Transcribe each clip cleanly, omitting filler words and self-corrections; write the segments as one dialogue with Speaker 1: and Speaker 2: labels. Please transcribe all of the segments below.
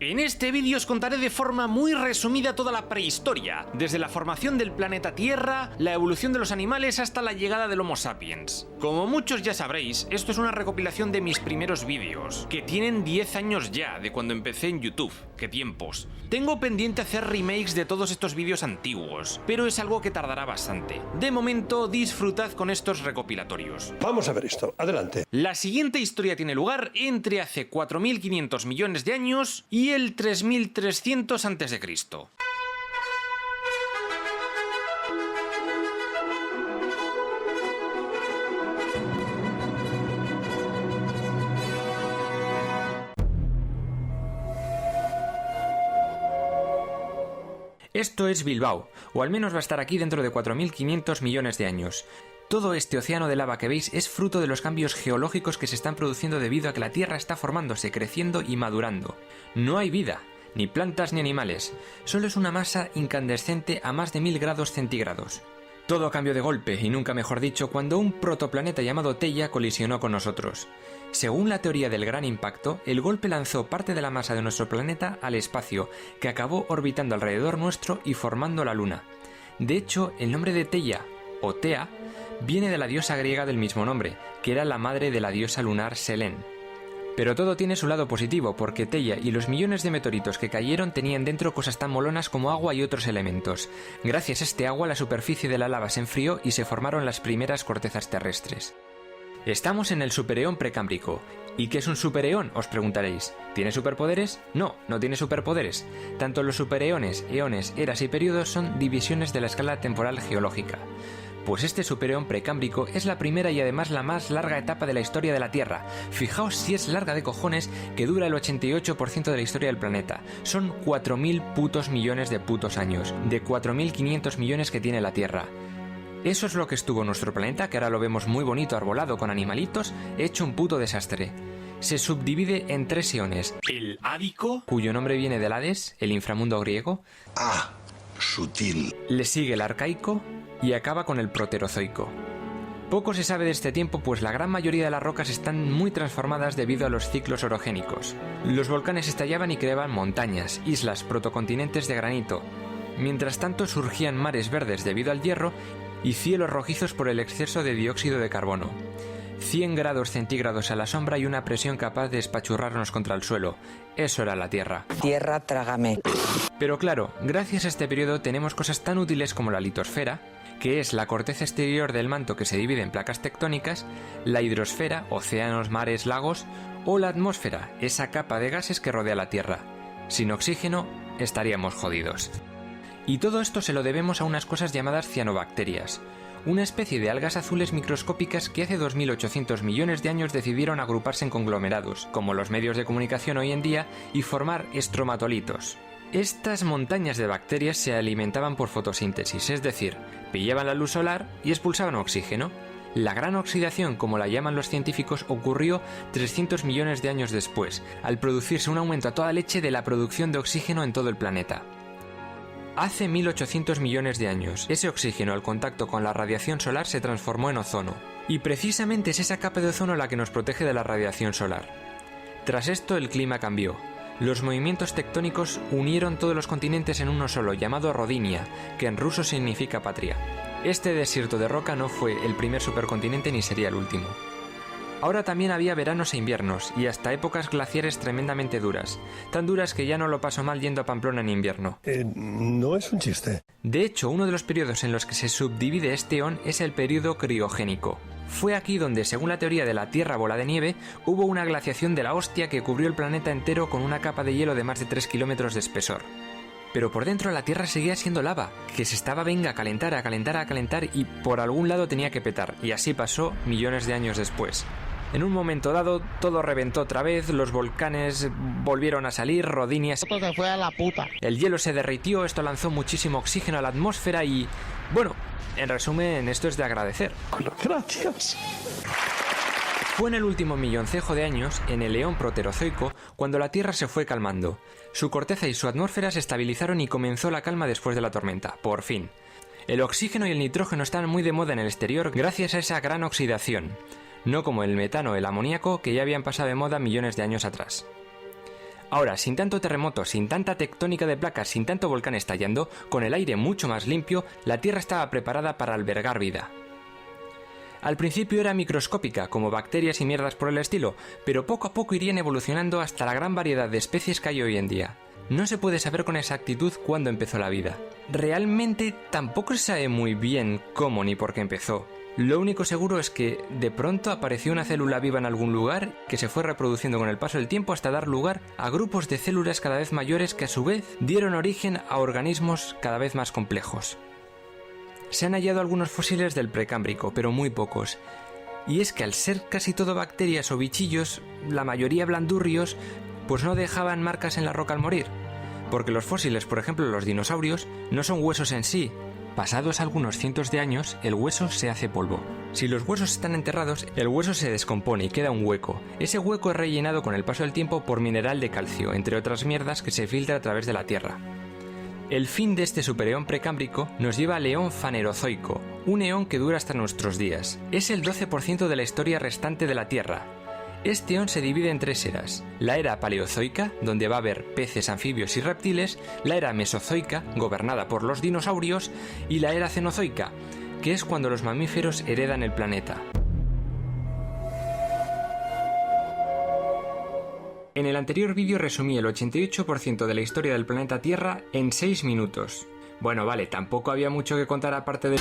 Speaker 1: En este vídeo os contaré de forma muy resumida toda la prehistoria, desde la formación del planeta Tierra, la evolución de los animales hasta la llegada del Homo sapiens. Como muchos ya sabréis, esto es una recopilación de mis primeros vídeos, que tienen 10 años ya, de cuando empecé en YouTube. ¡Qué tiempos! Tengo pendiente hacer remakes de todos estos vídeos antiguos, pero es algo que tardará bastante. De momento, disfrutad con estos recopilatorios.
Speaker 2: Vamos a ver esto, adelante.
Speaker 1: La siguiente historia tiene lugar entre hace 4.500 millones de años y el 3.300 a.C. Esto es Bilbao, o al menos va a estar aquí dentro de 4.500 millones de años. Todo este océano de lava que veis es fruto de los cambios geológicos que se están produciendo debido a que la Tierra está formándose, creciendo y madurando. No hay vida, ni plantas ni animales, solo es una masa incandescente a más de 1000 grados centígrados. Todo cambió de golpe, y nunca mejor dicho, cuando un protoplaneta llamado Theia colisionó con nosotros. Según la teoría del gran impacto, el golpe lanzó parte de la masa de nuestro planeta al espacio, que acabó orbitando alrededor nuestro y formando la Luna. De hecho, el nombre de Theia, o Thea, viene de la diosa griega del mismo nombre, que era la madre de la diosa lunar Selene. Pero todo tiene su lado positivo, porque Theia y los millones de meteoritos que cayeron tenían dentro cosas tan molonas como agua y otros elementos. Gracias a este agua la superficie de la lava se enfrió y se formaron las primeras cortezas terrestres. Estamos en el supereón precámbrico. ¿Y qué es un supereón?, os preguntaréis. ¿Tiene superpoderes? No, no tiene superpoderes. Tanto los supereones, eones, eras y periodos son divisiones de la escala temporal geológica. Pues este supereón precámbrico es la primera y además la más larga etapa de la historia de la Tierra. Fijaos si es larga de cojones, que dura el 88% de la historia del planeta. Son 4.000 putos millones de putos años, de 4.500 millones que tiene la Tierra. Eso es lo que estuvo nuestro planeta, que ahora lo vemos muy bonito arbolado con animalitos, hecho un puto desastre. Se subdivide en 3 eones.
Speaker 3: El Ádico,
Speaker 1: cuyo nombre viene del Hades, el inframundo griego.
Speaker 3: Ah, sutil.
Speaker 1: Le sigue el Arcaico y acaba con el Proterozoico. Poco se sabe de este tiempo, pues la gran mayoría de las rocas están muy transformadas debido a los ciclos orogénicos. Los volcanes estallaban y creaban montañas, islas, protocontinentes de granito. Mientras tanto surgían mares verdes debido al hierro y cielos rojizos por el exceso de dióxido de carbono. 100 grados centígrados a la sombra y una presión capaz de espachurrarnos contra el suelo. Eso era la Tierra.
Speaker 4: Tierra, trágame.
Speaker 1: Pero claro, gracias a este periodo tenemos cosas tan útiles como la litosfera, que es la corteza exterior del manto que se divide en placas tectónicas, la hidrosfera, océanos, mares, lagos, o la atmósfera, esa capa de gases que rodea la Tierra. Sin oxígeno, estaríamos jodidos. Y todo esto se lo debemos a unas cosas llamadas cianobacterias, una especie de algas azules microscópicas que hace 2.800 millones de años decidieron agruparse en conglomerados, como los medios de comunicación hoy en día, y formar estromatolitos. Estas montañas de bacterias se alimentaban por fotosíntesis, es decir, pillaban la luz solar y expulsaban oxígeno. La gran oxidación, como la llaman los científicos, ocurrió 300 millones de años después, al producirse un aumento a toda leche de la producción de oxígeno en todo el planeta. Hace 1.800 millones de años, ese oxígeno al contacto con la radiación solar se transformó en ozono, y precisamente es esa capa de ozono la que nos protege de la radiación solar. Tras esto el clima cambió. Los movimientos tectónicos unieron todos los continentes en uno solo, llamado Rodinia, que en ruso significa patria. Este desierto de roca no fue el primer supercontinente ni sería el último. Ahora también había veranos e inviernos, y hasta épocas glaciares tremendamente duras, tan duras que ya no lo paso mal yendo a Pamplona en invierno.
Speaker 2: No es un chiste.
Speaker 1: De hecho, uno de los periodos en los que se subdivide este eón es el periodo criogénico. Fue aquí donde, según la teoría de la Tierra bola de nieve, hubo una glaciación de la hostia que cubrió el planeta entero con una capa de hielo de más de 3 kilómetros de espesor. Pero por dentro la Tierra seguía siendo lava, que se estaba a calentar y por algún lado tenía que petar, y así pasó millones de años después. En un momento dado, todo reventó otra vez, los volcanes volvieron a salir, Rodinia se fue a la puta. El hielo se derritió, esto lanzó muchísimo oxígeno a la atmósfera y... bueno, en resumen, esto es de agradecer.
Speaker 2: Gracias.
Speaker 1: Fue en el último milloncejo de años, en el eón proterozoico, cuando la Tierra se fue calmando. Su corteza y su atmósfera se estabilizaron y comenzó la calma después de la tormenta, por fin. El oxígeno y el nitrógeno están muy de moda en el exterior gracias a esa gran oxidación. No como el metano o el amoníaco, que ya habían pasado de moda millones de años atrás. Ahora, sin tanto terremoto, sin tanta tectónica de placas, sin tanto volcán estallando, con el aire mucho más limpio, la Tierra estaba preparada para albergar vida. Al principio era microscópica, como bacterias y mierdas por el estilo, pero poco a poco irían evolucionando hasta la gran variedad de especies que hay hoy en día. No se puede saber con exactitud cuándo empezó la vida. Realmente tampoco se sabe muy bien cómo ni por qué empezó. Lo único seguro es que de pronto apareció una célula viva en algún lugar que se fue reproduciendo con el paso del tiempo hasta dar lugar a grupos de células cada vez mayores que a su vez dieron origen a organismos cada vez más complejos. Se han hallado algunos fósiles del Precámbrico, pero muy pocos. Y es que al ser casi todo bacterias o bichillos, la mayoría blandurrios, pues no dejaban marcas en la roca al morir. Porque los fósiles, por ejemplo los dinosaurios, no son huesos en sí. Pasados algunos cientos de años, el hueso se hace polvo. Si los huesos están enterrados, el hueso se descompone y queda un hueco. Ese hueco es rellenado con el paso del tiempo por mineral de calcio, entre otras mierdas que se filtra a través de la tierra. El fin de este supereón precámbrico nos lleva al eón fanerozoico, un eón que dura hasta nuestros días. Es el 12% de la historia restante de la Tierra. Este eón se divide en 3 eras: la era paleozoica, donde va a haber peces, anfibios y reptiles; la era mesozoica, gobernada por los dinosaurios; y la era cenozoica, que es cuando los mamíferos heredan el planeta. En el anterior vídeo resumí el 88% de la historia del planeta Tierra en 6 minutos. Bueno, vale, tampoco había mucho que contar aparte de...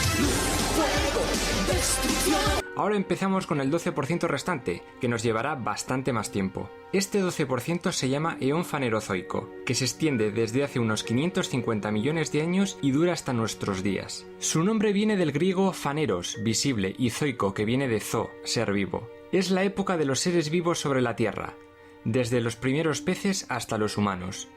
Speaker 1: Ahora empezamos con el 12% restante, que nos llevará bastante más tiempo. Este 12% se llama eón fanerozoico, que se extiende desde hace unos 550 millones de años y dura hasta nuestros días. Su nombre viene del griego faneros, visible, y zoico, que viene de zo, ser vivo. Es la época de los seres vivos sobre la Tierra, desde los primeros peces hasta los humanos.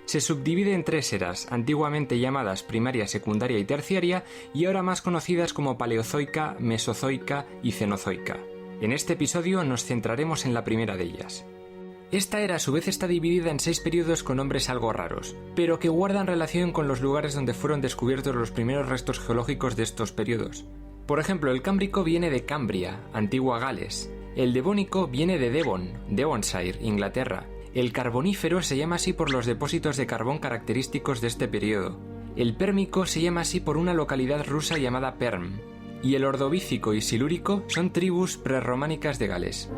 Speaker 1: Se subdivide en 3 eras, antiguamente llamadas primaria, secundaria y terciaria, y ahora más conocidas como paleozoica, mesozoica y cenozoica. En este episodio nos centraremos en la primera de ellas. Esta era a su vez está dividida en 6 periodos con nombres algo raros, pero que guardan relación con los lugares donde fueron descubiertos los primeros restos geológicos de estos periodos. Por ejemplo, el Cámbrico viene de Cambria, antigua Gales. El Devónico viene de Devon, Devonshire, Inglaterra. El Carbonífero se llama así por los depósitos de carbón característicos de este periodo. El Pérmico se llama así por una localidad rusa llamada Perm. Y el Ordovícico y Silúrico son tribus prerrománicas de Gales.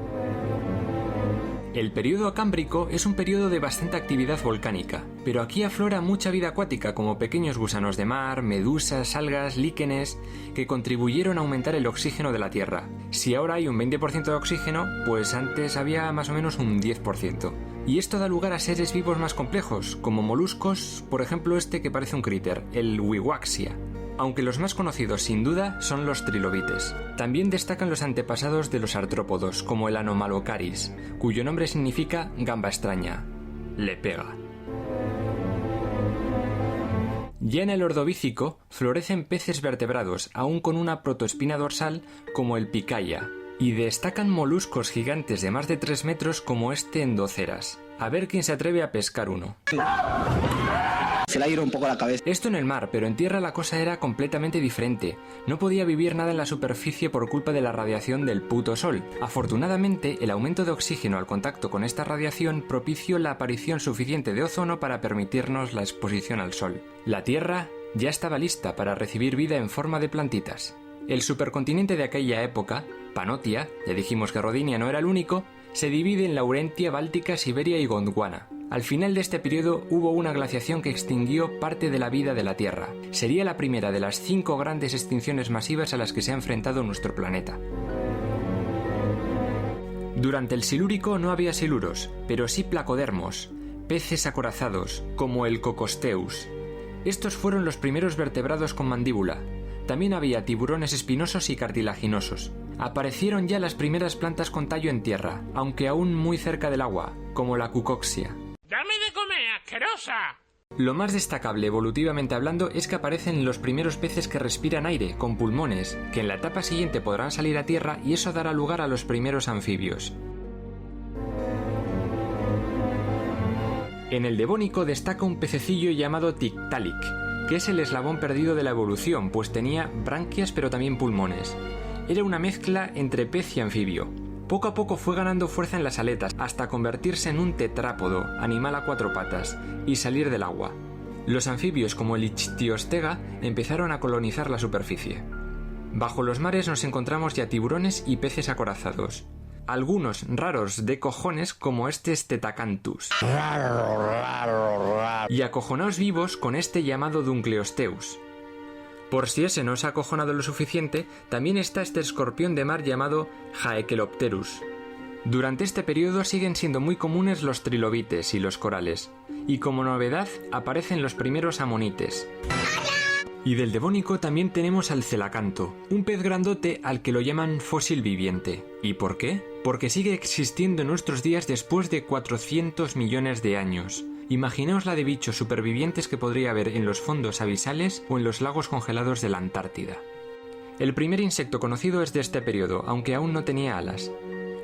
Speaker 1: El período cámbrico es un período de bastante actividad volcánica, pero aquí aflora mucha vida acuática como pequeños gusanos de mar, medusas, algas, líquenes, que contribuyeron a aumentar el oxígeno de la Tierra. Si ahora hay un 20% de oxígeno, pues antes había más o menos un 10%. Y esto da lugar a seres vivos más complejos, como moluscos, por ejemplo este que parece un críter, el Wiwaxia. Aunque los más conocidos sin duda son los trilobites. También destacan los antepasados de los artrópodos, como el Anomalocaris, cuyo nombre significa gamba extraña. Le pega. Ya en el Ordovícico florecen peces vertebrados, aún con una protoespina dorsal como el Picaya, y destacan moluscos gigantes de más de 3 metros como este Endoceras. A ver quién se atreve a pescar uno.
Speaker 4: Se le ha ido un poco la cabeza.
Speaker 1: Esto en el mar, pero en tierra la cosa era completamente diferente. No podía vivir nada en la superficie por culpa de la radiación del puto sol. Afortunadamente, el aumento de oxígeno al contacto con esta radiación propició la aparición suficiente de ozono para permitirnos la exposición al sol. La Tierra ya estaba lista para recibir vida en forma de plantitas. El supercontinente de aquella época, Panotia, ya dijimos que Rodinia no era el único, se divide en Laurentia, Báltica, Siberia y Gondwana. Al final de este periodo hubo una glaciación que extinguió parte de la vida de la Tierra. Sería la primera de las 5 grandes extinciones masivas a las que se ha enfrentado nuestro planeta. Durante el Silúrico no había siluros, pero sí placodermos, peces acorazados, como el Cocosteus. Estos fueron los primeros vertebrados con mandíbula. También había tiburones espinosos y cartilaginosos. Aparecieron ya las primeras plantas con tallo en tierra, aunque aún muy cerca del agua, como la Cucoxia.
Speaker 5: ¡Dame de comer, asquerosa!
Speaker 1: Lo más destacable evolutivamente hablando es que aparecen los primeros peces que respiran aire, con pulmones, que en la etapa siguiente podrán salir a tierra y eso dará lugar a los primeros anfibios. En el Devónico destaca un pececillo llamado Tiktaalik, que es el eslabón perdido de la evolución, pues tenía branquias pero también pulmones. Era una mezcla entre pez y anfibio. Poco a poco fue ganando fuerza en las aletas hasta convertirse en un tetrápodo, animal a 4 patas, y salir del agua. Los anfibios como el Ichthyostega empezaron a colonizar la superficie. Bajo los mares nos encontramos ya tiburones y peces acorazados. Algunos raros de cojones como este Stetacanthus. Y acojonaos vivos con este llamado Dunkleosteus. Por si ese no os ha acojonado lo suficiente, también está este escorpión de mar llamado Haekelopterus. Durante este periodo siguen siendo muy comunes los trilobites y los corales, y como novedad aparecen los primeros amonites. Y del Devónico también tenemos al celacanto, un pez grandote al que lo llaman fósil viviente. ¿Y por qué? Porque sigue existiendo en nuestros días después de 400 millones de años. Imaginaos la de bichos supervivientes que podría haber en los fondos abisales o en los lagos congelados de la Antártida. El primer insecto conocido es de este periodo, aunque aún no tenía alas.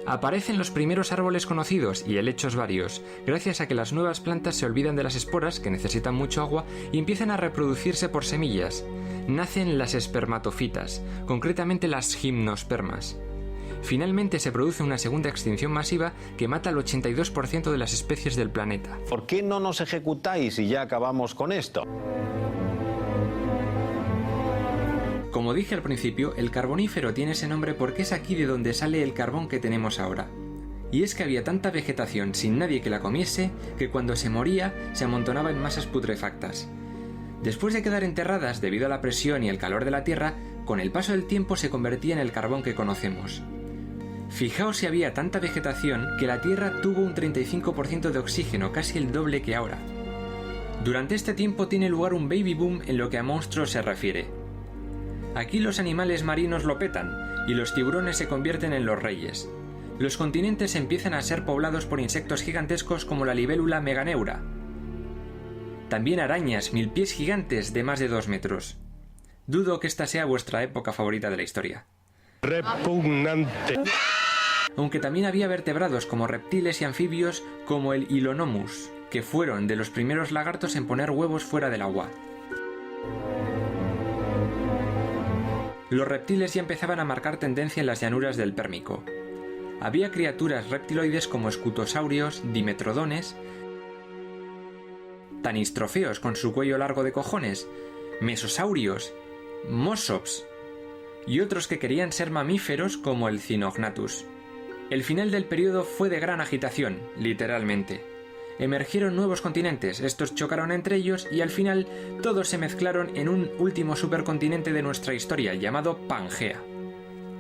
Speaker 1: Aparecen los primeros árboles conocidos y helechos varios, gracias a que las nuevas plantas se olvidan de las esporas, que necesitan mucho agua, y empiezan a reproducirse por semillas. Nacen las espermatofitas, concretamente las gimnospermas. Finalmente se produce una segunda extinción masiva que mata al 82% de las especies del planeta.
Speaker 6: ¿Por qué no nos ejecutáis y ya acabamos con esto?
Speaker 1: Como dije al principio, el Carbonífero tiene ese nombre porque es aquí de donde sale el carbón que tenemos ahora. Y es que había tanta vegetación sin nadie que la comiese que cuando se moría se amontonaba en masas putrefactas. Después de quedar enterradas debido a la presión y el calor de la Tierra, con el paso del tiempo se convertía en el carbón que conocemos. Fijaos si había tanta vegetación que la Tierra tuvo un 35% de oxígeno, casi el doble que ahora. Durante este tiempo tiene lugar un baby boom en lo que a monstruos se refiere. Aquí los animales marinos lo petan y los tiburones se convierten en los reyes. Los continentes empiezan a ser poblados por insectos gigantescos como la libélula meganeura. También arañas, milpies gigantes de más de 2 metros. Dudo que esta sea vuestra época favorita de la historia.
Speaker 2: Repugnante.
Speaker 1: Aunque también había vertebrados como reptiles y anfibios como el Hylonomus, que fueron de los primeros lagartos en poner huevos fuera del agua. Los reptiles ya empezaban a marcar tendencia en las llanuras del Pérmico. Había criaturas reptiloides como escutosaurios, dimetrodones, tanistrofeos con su cuello largo de cojones, mesosaurios, mosops y otros que querían ser mamíferos como el Cinognathus. El final del periodo fue de gran agitación, literalmente. Emergieron nuevos continentes, estos chocaron entre ellos y al final todos se mezclaron en un último supercontinente de nuestra historia llamado Pangea.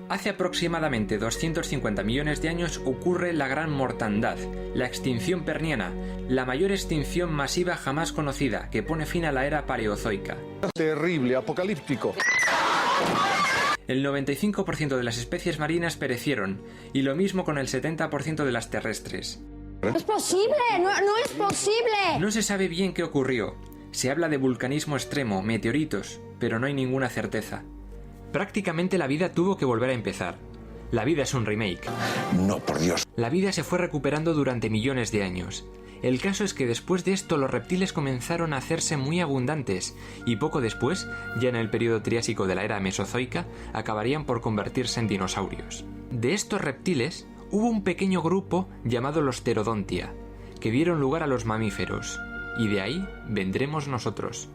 Speaker 1: Hace aproximadamente 250 millones de años ocurre la Gran Mortandad, la extinción perniana, la mayor extinción masiva jamás conocida, que pone fin a la era paleozoica.
Speaker 2: Terrible, apocalíptico.
Speaker 1: El 95% de las especies marinas perecieron, y lo mismo con el 70% de las terrestres.
Speaker 7: ¡No es posible! ¡No es posible!
Speaker 1: No se sabe bien qué ocurrió. Se habla de vulcanismo extremo, meteoritos, pero no hay ninguna certeza. Prácticamente la vida tuvo que volver a empezar. La vida es un remake.
Speaker 3: No, por Dios.
Speaker 1: La vida se fue recuperando durante millones de años. El caso es que después de esto los reptiles comenzaron a hacerse muy abundantes y poco después, ya en el periodo Triásico de la era Mesozoica, acabarían por convertirse en dinosaurios. De estos reptiles hubo un pequeño grupo llamado los Pterodontia, que dieron lugar a los mamíferos, y de ahí vendremos nosotros.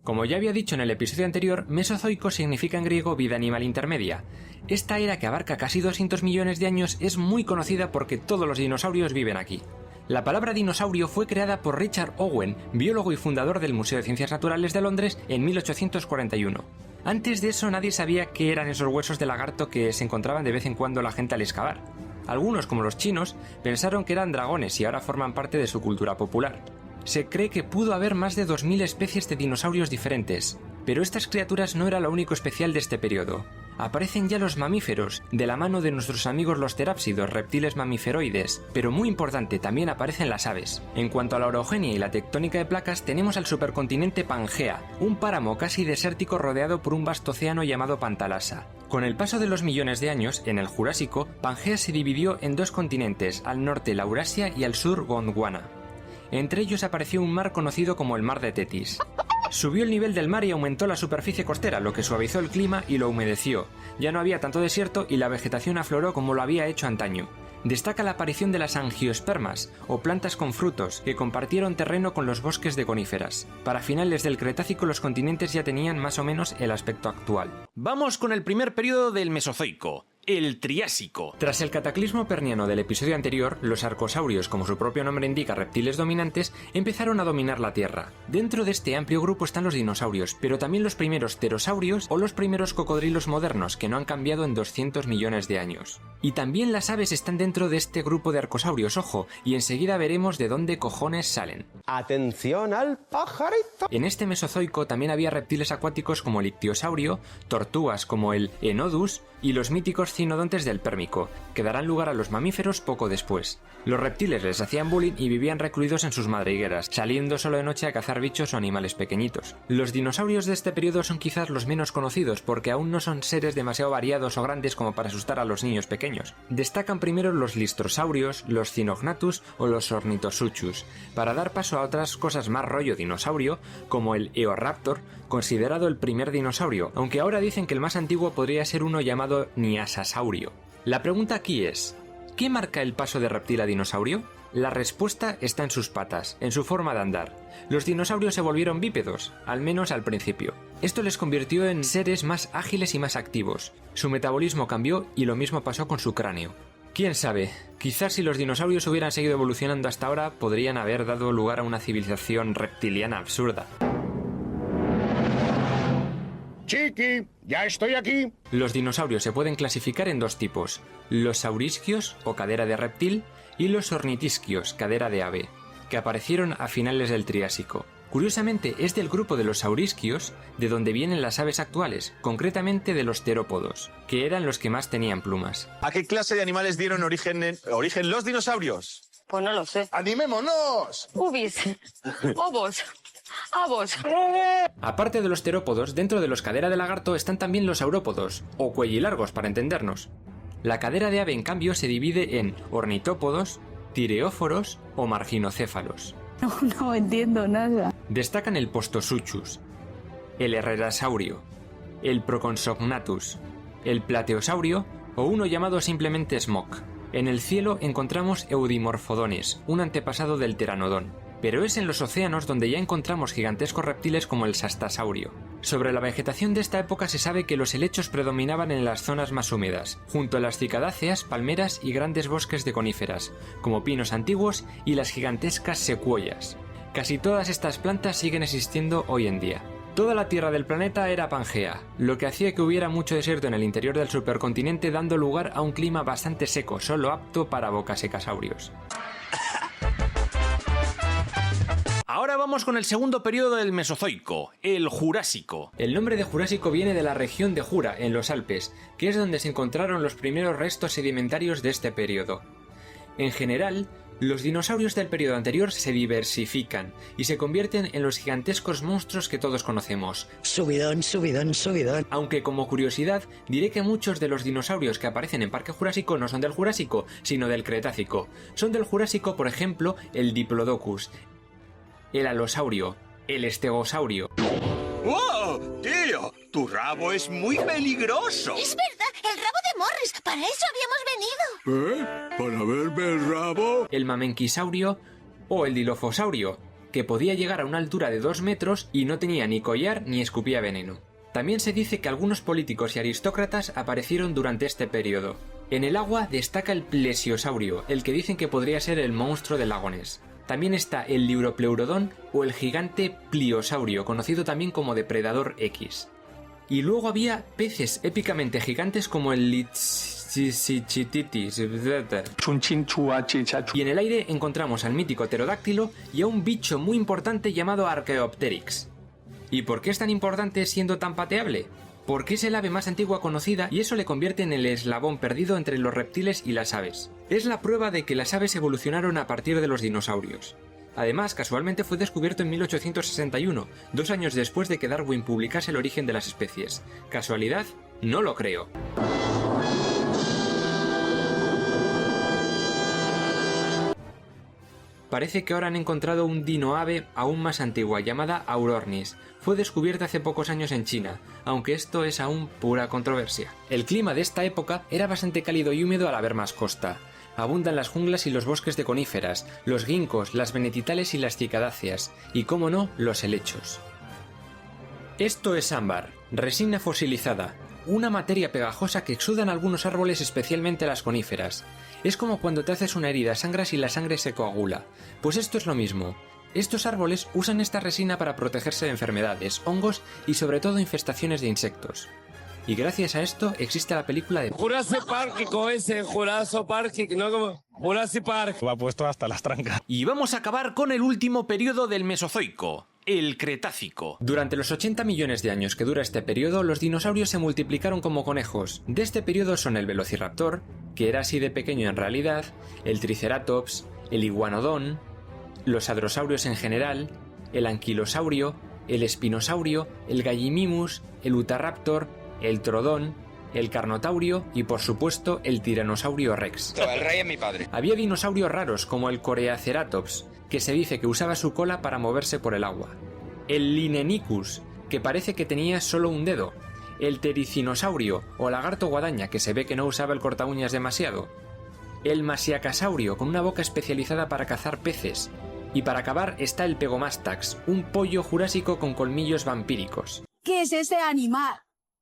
Speaker 1: Como ya había dicho en el episodio anterior, Mesozoico significa en griego vida animal intermedia. Esta era, que abarca casi 200 millones de años, es muy conocida porque todos los dinosaurios viven aquí. La palabra dinosaurio fue creada por Richard Owen, biólogo y fundador del Museo de Ciencias Naturales de Londres, en 1841. Antes de eso nadie sabía qué eran esos huesos de lagarto que se encontraban de vez en cuando la gente al excavar. Algunos, como los chinos, pensaron que eran dragones y ahora forman parte de su cultura popular. Se cree que pudo haber más de 2000 especies de dinosaurios diferentes, pero estas criaturas no era lo único especial de este periodo. Aparecen ya los mamíferos, de la mano de nuestros amigos los terápsidos, reptiles mamiferoides, pero muy importante, también aparecen las aves. En cuanto a la orogenia y la tectónica de placas, tenemos al supercontinente Pangea, un páramo casi desértico rodeado por un vasto océano llamado Pantalasa. Con el paso de los millones de años, en el Jurásico, Pangea se dividió en 2 continentes, al norte la Eurasia y al sur Gondwana. Entre ellos apareció un mar conocido como el Mar de Tetis. Subió el nivel del mar y aumentó la superficie costera, lo que suavizó el clima y lo humedeció. Ya no había tanto desierto y la vegetación afloró como lo había hecho antaño. Destaca la aparición de las angiospermas, o plantas con frutos, que compartieron terreno con los bosques de coníferas. Para finales del Cretácico los continentes ya tenían más o menos el aspecto actual.
Speaker 8: Vamos con el primer periodo del Mesozoico, el Triásico.
Speaker 1: Tras el cataclismo perniano del episodio anterior, los arcosaurios, como su propio nombre indica, reptiles dominantes, empezaron a dominar la Tierra. Dentro de este amplio grupo están los dinosaurios, pero también los primeros pterosaurios o los primeros cocodrilos modernos, que no han cambiado en 200 millones de años. Y también las aves están dentro de este grupo de arcosaurios, ojo, y enseguida veremos de dónde cojones salen.
Speaker 6: Atención al pajarito.
Speaker 1: En este Mesozoico también había reptiles acuáticos como el ictiosaurio, tortugas como el Enodus y los míticos cinodontes del Pérmico, que darán lugar a los mamíferos poco después. Los reptiles les hacían bullying y vivían recluidos en sus madrigueras, saliendo solo de noche a cazar bichos o animales pequeñitos. Los dinosaurios de este periodo son quizás los menos conocidos porque aún no son seres demasiado variados o grandes como para asustar a los niños pequeños. Destacan primero los listrosaurios, los cinognathus o los ornithosuchus, para dar paso a otras cosas más rollo dinosaurio, como el Eoraptor, considerado el primer dinosaurio, aunque ahora dicen que el más antiguo podría ser uno llamado Niasasaurio. La pregunta aquí es, ¿qué marca el paso de reptil a dinosaurio? La respuesta está en sus patas, en su forma de andar. Los dinosaurios se volvieron bípedos, al menos al principio. Esto les convirtió en seres más ágiles y más activos. Su metabolismo cambió y lo mismo pasó con su cráneo. ¿Quién sabe? Quizás si los dinosaurios hubieran seguido evolucionando hasta ahora, podrían haber dado lugar a una civilización reptiliana absurda.
Speaker 2: Chiqui, ya estoy aquí.
Speaker 1: Los dinosaurios se pueden clasificar en dos tipos, los saurisquios, o cadera de reptil, y los ornitisquios, cadera de ave, que aparecieron a finales del Triásico. Curiosamente, es del grupo de los saurisquios de donde vienen las aves actuales, concretamente de los terópodos, que eran los que más tenían plumas.
Speaker 9: ¿A qué clase de animales dieron origen los dinosaurios?
Speaker 10: Pues no lo sé.
Speaker 2: ¡Animémonos!
Speaker 10: Ubis. Obos. Avos.
Speaker 1: Aparte de los terópodos, dentro de los cadera de lagarto están también los saurópodos, o cuellilargos para entendernos. La cadera de ave, en cambio, se divide en ornitópodos, tireóforos o marginocéfalos.
Speaker 10: No entiendo nada.
Speaker 1: Destacan el Postosuchus, el Herrerasaurio, el Proconsognathus, el Plateosaurio o uno llamado simplemente Smock. En el cielo encontramos Eudimorphodones, un antepasado del Pteranodón. Pero es en los océanos donde ya encontramos gigantescos reptiles como el Sastasaurio. Sobre la vegetación de esta época se sabe que los helechos predominaban en las zonas más húmedas, junto a las cicadáceas, palmeras y grandes bosques de coníferas, como pinos antiguos y las gigantescas secuoyas. Casi todas estas plantas siguen existiendo hoy en día. Toda la tierra del planeta era pangea, lo que hacía que hubiera mucho desierto en el interior del supercontinente, dando lugar a un clima bastante seco, solo apto para bocasecasaurios.
Speaker 8: Ahora vamos con el segundo periodo del Mesozoico, el Jurásico.
Speaker 1: El nombre de Jurásico viene de la región de Jura, en los Alpes, que es donde se encontraron los primeros restos sedimentarios de este periodo. En general, los dinosaurios del periodo anterior se diversifican y se convierten en los gigantescos monstruos que todos conocemos.
Speaker 4: Subidón, subidón, subidón.
Speaker 1: Aunque como curiosidad, diré que muchos de los dinosaurios que aparecen en Parque Jurásico no son del Jurásico, sino del Cretácico. Son del Jurásico, por ejemplo, el Diplodocus, el Alosaurio, el Stegosaurio.
Speaker 3: ¡Wow! ¡Tío! Tu rabo es muy peligroso.
Speaker 7: Es verdad, el rabo de Morris. Para eso habíamos venido.
Speaker 3: ¿Para verme el rabo?
Speaker 1: El Mamenquisaurio o el Dilophosaurio, que podía llegar a una altura de 2 metros y no tenía ni collar ni escupía veneno. También se dice que algunos políticos y aristócratas aparecieron durante este periodo. En el agua destaca el Plesiosaurio, el que dicen que podría ser el monstruo del lago Ness. También está el Liuropleurodon o el gigante Pliosaurio, conocido también como Depredador X. Y luego había peces épicamente gigantes como el Lichicichititis. Y en el aire encontramos al mítico pterodáctilo y a un bicho muy importante llamado Archaeopteryx. ¿Y por qué es tan importante siendo tan pateable? Porque es el ave más antigua conocida y eso le convierte en el eslabón perdido entre los reptiles y las aves. Es la prueba de que las aves evolucionaron a partir de los dinosaurios. Además, casualmente fue descubierto en 1861, 2 años después de que Darwin publicase El origen de las especies. ¿Casualidad? No lo creo. parece que ahora han encontrado un dinoave aún más antigua llamada Aurornis. Fue descubierta hace pocos años en China, aunque esto es aún pura controversia. El clima de esta época era bastante cálido y húmedo al haber más costa. Abundan las junglas y los bosques de coníferas, los ginkgos, las venetitales y las cicadáceas, y cómo no, los helechos. Esto es ámbar, resina fosilizada, una materia pegajosa que exudan algunos árboles, especialmente las coníferas. Es como cuando te haces una herida, sangras y la sangre se coagula. Pues esto es lo mismo. Estos árboles usan esta resina para protegerse de enfermedades, hongos y sobre todo infestaciones de insectos. Y gracias a esto existe la película de
Speaker 5: Jurassic Park, Jurassic Park, no como Jurassic Park.
Speaker 9: Lo ha puesto hasta las trancas.
Speaker 8: Y vamos a acabar con el último periodo del Mesozoico, el Cretácico.
Speaker 1: Durante los 80 millones de años que dura este periodo, los dinosaurios se multiplicaron como conejos. De este periodo son el Velociraptor, que era así de pequeño en realidad, el Triceratops, el Iguanodon, los hadrosaurios en general, el Anquilosaurio, el Espinosaurio, el Gallimimus, el Utahraptor, el Trodón, el Carnotaurio y por supuesto el Tiranosaurio Rex.
Speaker 3: El rey es mi padre.
Speaker 1: Había dinosaurios raros como el Coreaceratops, que se dice que usaba su cola para moverse por el agua, el Linenicus, que parece que tenía solo un dedo, el Tericinosaurio o lagarto guadaña, que se ve que no usaba el cortaúñas demasiado, el Masiacasaurio, con una boca especializada para cazar peces, y para acabar está el Pegomastax, un pollo jurásico con colmillos vampíricos.
Speaker 10: ¿Qué es ese animal?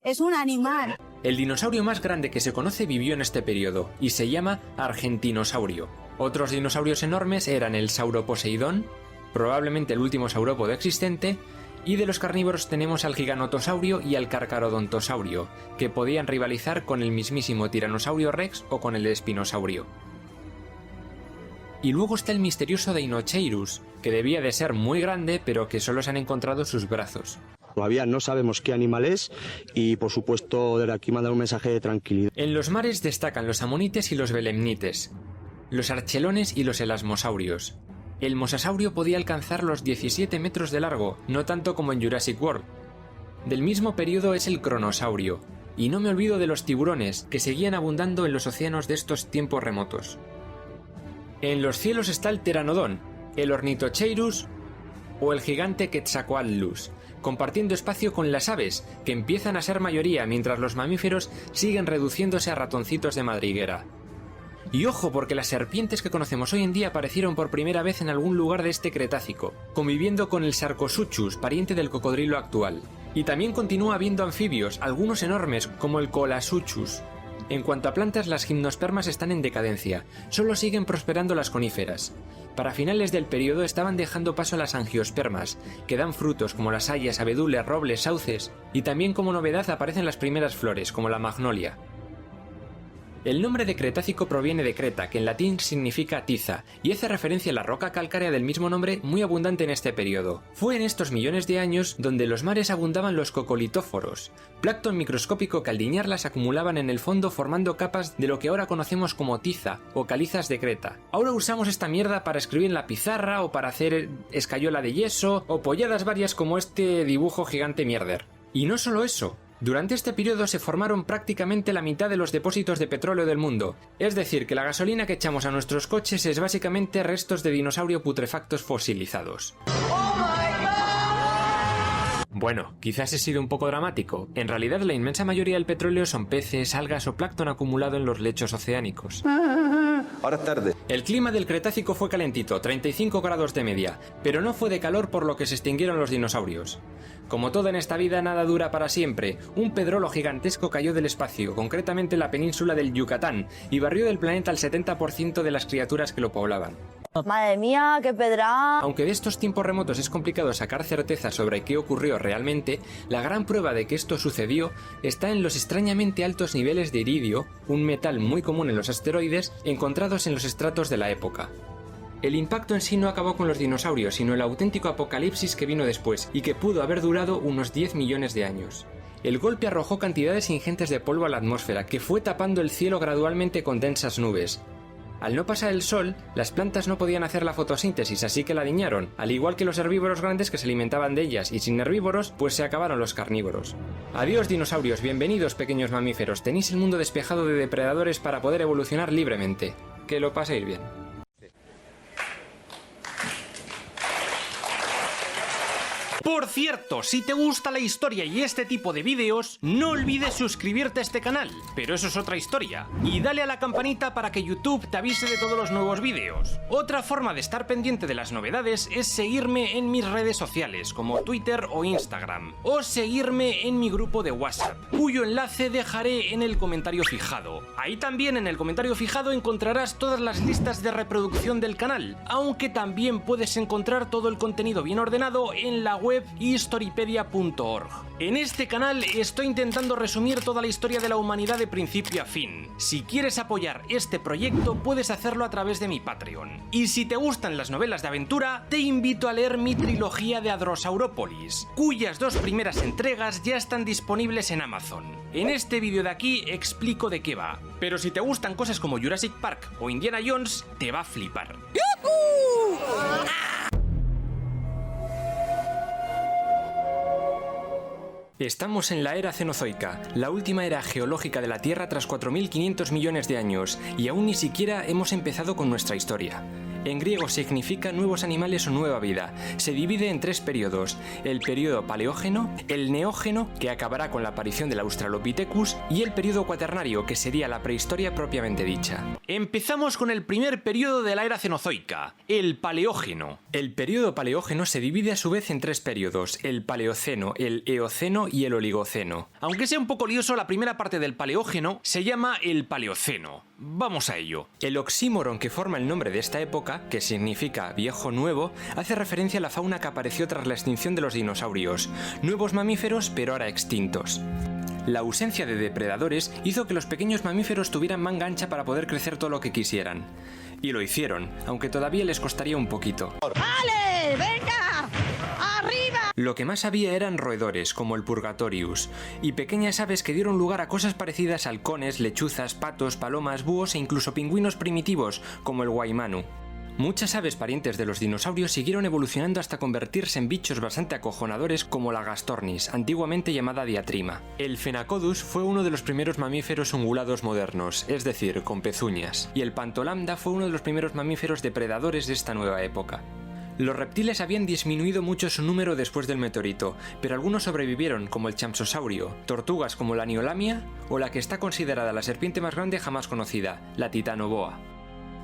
Speaker 10: Es un animal.
Speaker 1: El dinosaurio más grande que se conoce vivió en este periodo, y se llama Argentinosaurio. Otros dinosaurios enormes eran el Sauroposeidón, probablemente el último saurópodo existente, y de los carnívoros tenemos al Giganotosaurio y al Carcharodontosaurio, que podían rivalizar con el mismísimo Tiranosaurio Rex o con el Espinosaurio. Y luego está el misterioso Deinocheirus, que debía de ser muy grande, pero que solo se han encontrado sus brazos.
Speaker 6: Todavía no sabemos qué animal es y, por supuesto, desde aquí mandar un mensaje de tranquilidad.
Speaker 1: En los mares destacan los amonites y los belemnites, los archelones y los elasmosaurios. El mosasaurio podía alcanzar los 17 metros de largo, no tanto como en Jurassic World. Del mismo periodo es el cronosaurio, y no me olvido de los tiburones, que seguían abundando en los océanos de estos tiempos remotos. En los cielos está el Pteranodón, el Ornithocheirus o el gigante Quetzalcoatlus, compartiendo espacio con las aves, que empiezan a ser mayoría mientras los mamíferos siguen reduciéndose a ratoncitos de madriguera. Y ojo, porque las serpientes que conocemos hoy en día aparecieron por primera vez en algún lugar de este Cretácico, conviviendo con el Sarcosuchus, pariente del cocodrilo actual. Y también continúa habiendo anfibios, algunos enormes, como el Colasuchus. En cuanto a plantas, las gimnospermas están en decadencia, solo siguen prosperando las coníferas. Para finales del periodo estaban dejando paso a las angiospermas, que dan frutos como las hayas, abedules, robles, sauces, y también como novedad aparecen las primeras flores, como la magnolia. El nombre de Cretácico proviene de Creta, que en latín significa tiza, y hace referencia a la roca calcárea del mismo nombre muy abundante en este periodo. Fue en estos millones de años donde en los mares abundaban los cocolitóforos, plancton microscópico que al diñarlas acumulaban en el fondo formando capas de lo que ahora conocemos como tiza o calizas de Creta. Ahora usamos esta mierda para escribir en la pizarra o para hacer escayola de yeso o polladas varias como este dibujo gigante mierder. Y no solo eso. Durante este periodo se formaron prácticamente la mitad de los depósitos de petróleo del mundo, es decir, que la gasolina que echamos a nuestros coches es básicamente restos de dinosaurio putrefactos fosilizados. Bueno, quizás he sido un poco dramático. En realidad la inmensa mayoría del petróleo son peces, algas o plancton acumulado en los lechos oceánicos.
Speaker 6: Ahora es tarde.
Speaker 1: El clima del Cretácico fue calentito, 35 grados de media, pero no fue de calor por lo que se extinguieron los dinosaurios. Como todo en esta vida, nada dura para siempre. Un pedrolo gigantesco cayó del espacio, concretamente en la península del Yucatán, y barrió del planeta al 70% de las criaturas que lo poblaban.
Speaker 10: Madre mía, qué pedra.
Speaker 1: Aunque de estos tiempos remotos es complicado sacar certeza sobre qué ocurrió realmente, la gran prueba de que esto sucedió está en los extrañamente altos niveles de iridio, un metal muy común en los asteroides, encontrados en los estratos de la época. El impacto en sí no acabó con los dinosaurios, sino el auténtico apocalipsis que vino después, y que pudo haber durado unos 10 millones de años. El golpe arrojó cantidades ingentes de polvo a la atmósfera, que fue tapando el cielo gradualmente con densas nubes. Al no pasar el sol, las plantas no podían hacer la fotosíntesis, así que la diñaron, al igual que los herbívoros grandes que se alimentaban de ellas, y sin herbívoros, pues se acabaron los carnívoros. Adiós dinosaurios, bienvenidos pequeños mamíferos, tenéis el mundo despejado de depredadores para poder evolucionar libremente. Que lo paséis bien.
Speaker 8: Por cierto, si te gusta la historia y este tipo de vídeos, no olvides suscribirte a este canal, pero eso es otra historia. Y dale a la campanita para que YouTube te avise de todos los nuevos vídeos. Otra forma de estar pendiente de las novedades es seguirme en mis redes sociales, como Twitter o Instagram, o seguirme en mi grupo de WhatsApp, cuyo enlace dejaré en el comentario fijado. Ahí también en el comentario fijado encontrarás todas las listas de reproducción del canal, aunque también puedes encontrar todo el contenido bien ordenado en la web historypedia.org. En este canal estoy intentando resumir toda la historia de la humanidad de principio a fin. Si quieres apoyar este proyecto, puedes hacerlo a través de mi Patreon. Y si te gustan las novelas de aventura, te invito a leer mi trilogía de Adrosaurópolis, cuyas 2 primeras entregas ya están disponibles en Amazon. En este vídeo de aquí explico de qué va, pero si te gustan cosas como Jurassic Park o Indiana Jones, te va a flipar.
Speaker 1: Estamos en la era cenozoica, la última era geológica de la Tierra tras 4.500 millones de años, y aún ni siquiera hemos empezado con nuestra historia. En griego significa nuevos animales o nueva vida. Se divide en 3 periodos: el periodo paleógeno, el neógeno, que acabará con la aparición del Australopithecus, y el periodo cuaternario, que sería la prehistoria propiamente dicha.
Speaker 8: Empezamos con el primer periodo de la era cenozoica, el paleógeno.
Speaker 1: El periodo paleógeno se divide a su vez en 3 periodos: el paleoceno, el eoceno y el oligoceno.
Speaker 8: Aunque sea un poco lioso, la primera parte del paleógeno se llama el paleoceno. Vamos a ello.
Speaker 1: El oxímoron que forma el nombre de esta época, que significa viejo nuevo, hace referencia a la fauna que apareció tras la extinción de los dinosaurios, nuevos mamíferos pero ahora extintos. La ausencia de depredadores hizo que los pequeños mamíferos tuvieran manga ancha para poder crecer todo lo que quisieran. Y lo hicieron, aunque todavía les costaría un poquito.
Speaker 10: ¡Vale! ¡Venga! ¡Arriba!
Speaker 1: Lo que más había eran roedores, como el Purgatorius, y pequeñas aves que dieron lugar a cosas parecidas a halcones, lechuzas, patos, palomas, búhos e incluso pingüinos primitivos, como el Waimanu. Muchas aves parientes de los dinosaurios siguieron evolucionando hasta convertirse en bichos bastante acojonadores como la Gastornis, antiguamente llamada Diatrima. El Phenacodus fue uno de los primeros mamíferos ungulados modernos, es decir, con pezuñas, y el Pantolambda fue uno de los primeros mamíferos depredadores de esta nueva época. Los reptiles habían disminuido mucho su número después del meteorito, pero algunos sobrevivieron, como el Champsosaurio, tortugas como la Niolamia o la que está considerada la serpiente más grande jamás conocida, la Titanoboa.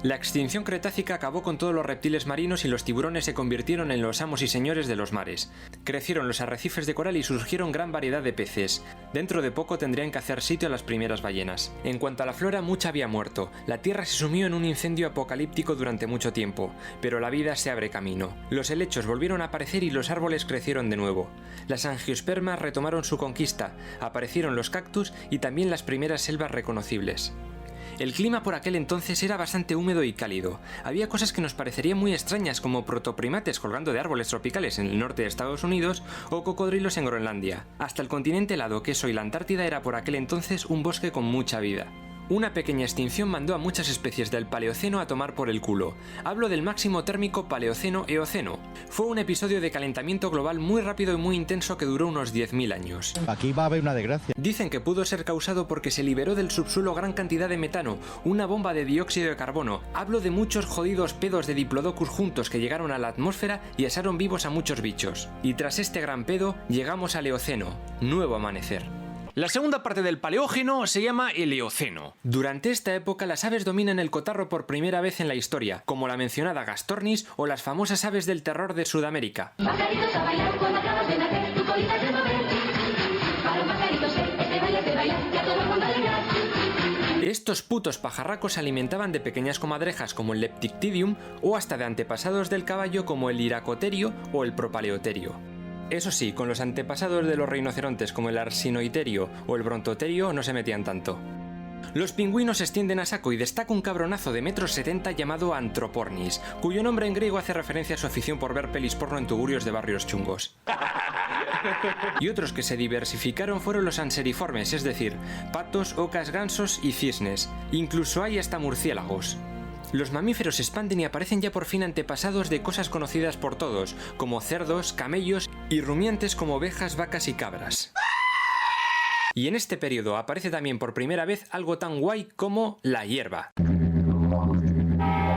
Speaker 1: La extinción cretácica acabó con todos los reptiles marinos y los tiburones se convirtieron en los amos y señores de los mares. Crecieron los arrecifes de coral y surgieron gran variedad de peces. Dentro de poco tendrían que hacer sitio a las primeras ballenas. En cuanto a la flora, mucha había muerto. La Tierra se sumió en un incendio apocalíptico durante mucho tiempo, pero la vida se abre camino. Los helechos volvieron a aparecer y los árboles crecieron de nuevo. Las angiospermas retomaron su conquista, aparecieron los cactus y también las primeras selvas reconocibles. El clima por aquel entonces era bastante húmedo y cálido. Había cosas que nos parecerían muy extrañas, como protoprimates colgando de árboles tropicales en el norte de Estados Unidos o cocodrilos en Groenlandia. Hasta el continente helado que es hoy la Antártida era por aquel entonces un bosque con mucha vida. Una pequeña extinción mandó a muchas especies del Paleoceno a tomar por el culo. Hablo del máximo térmico Paleoceno-Eoceno. Fue un episodio de calentamiento global muy rápido y muy intenso que duró unos 10.000 años.
Speaker 6: Aquí va a haber una desgracia.
Speaker 1: Dicen que pudo ser causado porque se liberó del subsuelo gran cantidad de metano, una bomba de dióxido de carbono. Hablo de muchos jodidos pedos de Diplodocus juntos que llegaron a la atmósfera y asaron vivos a muchos bichos. Y tras este gran pedo, llegamos al Eoceno, nuevo amanecer.
Speaker 8: La segunda parte del paleógeno se llama el Eoceno.
Speaker 1: Durante esta época las aves dominan el cotarro por primera vez en la historia, como la mencionada Gastornis o las famosas aves del terror de Sudamérica.
Speaker 11: Pajaritos a bailar cuando acabas de nacer, tu colita es de mover. Para los pajaritos este baile te baila y a todo el mundo alegrar.
Speaker 1: Estos putos pajarracos se alimentaban de pequeñas comadrejas como el Leptictidium o hasta de antepasados del caballo como el Iracoterio o el Propaleoterio. Eso sí, con los antepasados de los rinocerontes como el Arsinoiterio o el Brontoterio no se metían tanto. Los pingüinos se extienden a saco y destaca un cabronazo de 1,70 m llamado Anthropornis, cuyo nombre en griego hace referencia a su afición por ver pelis porno en tugurios de barrios chungos. Y otros que se diversificaron fueron los anseriformes, es decir, patos, ocas, gansos y cisnes. Incluso hay hasta murciélagos. Los mamíferos se expanden y aparecen ya por fin antepasados de cosas conocidas por todos, como cerdos, camellos y rumiantes como ovejas, vacas y cabras. Y en este periodo aparece también por primera vez algo tan guay como la hierba.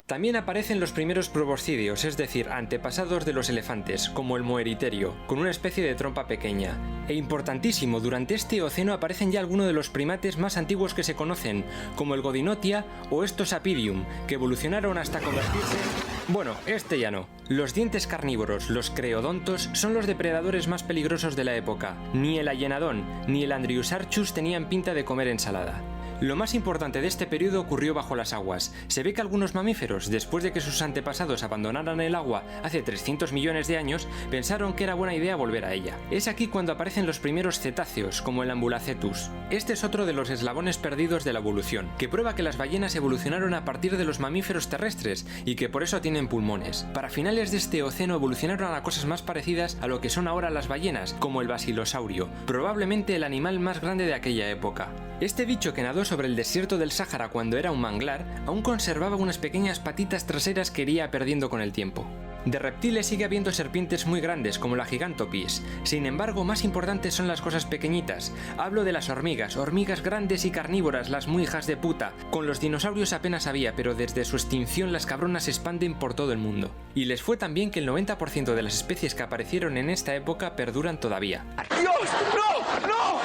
Speaker 1: También aparecen los primeros proboscideos, es decir, antepasados de los elefantes, como el moeriterio, con una especie de trompa pequeña. E importantísimo, durante este Eoceno aparecen ya algunos de los primates más antiguos que se conocen, como el Godinotia o Stosapidium, que evolucionaron hasta convertirse en... Bueno, este ya no. Los dientes carnívoros, los creodontos, son los depredadores más peligrosos de la época. Ni el Ayenadón ni el Andriusarchus tenían pinta de comer ensalada. Lo más importante de este periodo ocurrió bajo las aguas. Se ve que algunos mamíferos, después de que sus antepasados abandonaran el agua hace 300 millones de años, pensaron que era buena idea volver a ella. Es aquí cuando aparecen los primeros cetáceos, como el Ambulacetus. Este es otro de los eslabones perdidos de la evolución, que prueba que las ballenas evolucionaron a partir de los mamíferos terrestres y que por eso tienen pulmones. Para finales de este Eoceno evolucionaron a cosas más parecidas a lo que son ahora las ballenas, como el basilosaurio, probablemente el animal más grande de aquella época. Este bicho que nadó sobre el desierto del Sáhara cuando era un manglar, aún conservaba unas pequeñas patitas traseras que iría perdiendo con el tiempo. De reptiles sigue habiendo serpientes muy grandes como la Gigantopis. Sin embargo, más importantes son las cosas pequeñitas. Hablo de las hormigas grandes y carnívoras, las muy hijas de puta. Con los dinosaurios apenas había, pero desde su extinción las cabronas se expanden por todo el mundo. Y les fue tan bien que el 90% de las especies que aparecieron en esta época perduran todavía.
Speaker 3: ¡Dios! ¡No! ¡No!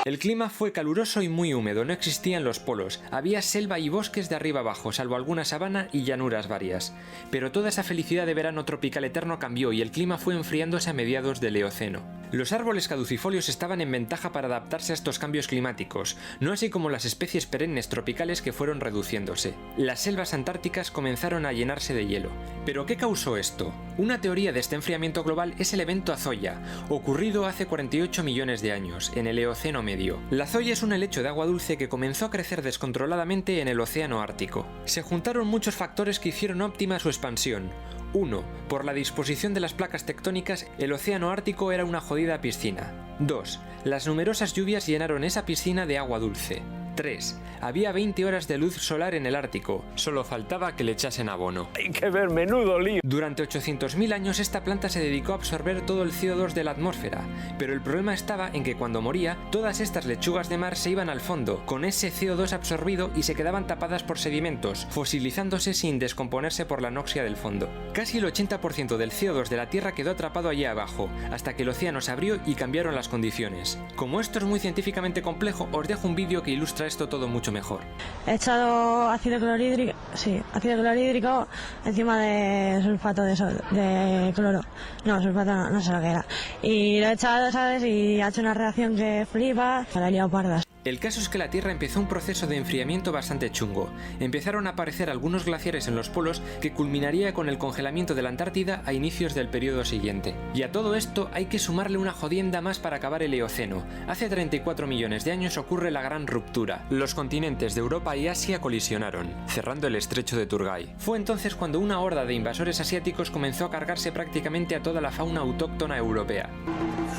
Speaker 1: El clima fue caluroso y muy húmedo, no existían los polos, había selva y bosques de arriba abajo, salvo alguna sabana y llanuras varias. Pero toda esa felicidad de verano tropical eterno cambió y el clima fue enfriándose a mediados del Eoceno. Los árboles caducifolios estaban en ventaja para adaptarse a estos cambios climáticos, no así como las especies perennes tropicales que fueron reduciéndose. Las selvas antárticas comenzaron a llenarse de hielo. ¿Pero qué causó esto? Una teoría de este enfriamiento global es el evento Azoya, ocurrido hace 48 millones de años, en el Eoceno medio. La Azoya es un helecho de agua dulce que comenzó a crecer descontroladamente en el Océano Ártico. Se juntaron muchos factores que hicieron óptima su expansión. 1. Por la disposición de las placas tectónicas, el Océano Ártico era una jodida piscina. 2. Las numerosas lluvias llenaron esa piscina de agua dulce. 3. Había 20 horas de luz solar en el Ártico, solo faltaba que le echasen abono.
Speaker 5: Hay que ver, menudo lío.
Speaker 1: Durante 800.000 años esta planta se dedicó a absorber todo el CO2 de la atmósfera, pero el problema estaba en que cuando moría, todas estas lechugas de mar se iban al fondo, con ese CO2 absorbido y se quedaban tapadas por sedimentos, fosilizándose sin descomponerse por la anoxia del fondo. Casi el 80% del CO2 de la Tierra quedó atrapado allí abajo, hasta que el océano se abrió y cambiaron las condiciones. Como esto es muy científicamente complejo, os dejo un vídeo que ilustra esto todo mucho mejor.
Speaker 10: He echado ácido clorhídrico encima de sulfato de cloro. No, sulfato no sé lo que era. Y lo he echado, ¿sabes? Y ha hecho una reacción que flipa, se la he liado pardas.
Speaker 1: El caso es que la Tierra empezó un proceso de enfriamiento bastante chungo. Empezaron a aparecer algunos glaciares en los polos que culminaría con el congelamiento de la Antártida a inicios del periodo siguiente. Y a todo esto hay que sumarle una jodienda más para acabar el Eoceno. Hace 34 millones de años ocurre la gran ruptura. Los continentes de Europa y Asia colisionaron, cerrando el estrecho de Turgai. Fue entonces cuando una horda de invasores asiáticos comenzó a cargarse prácticamente a toda la fauna autóctona europea.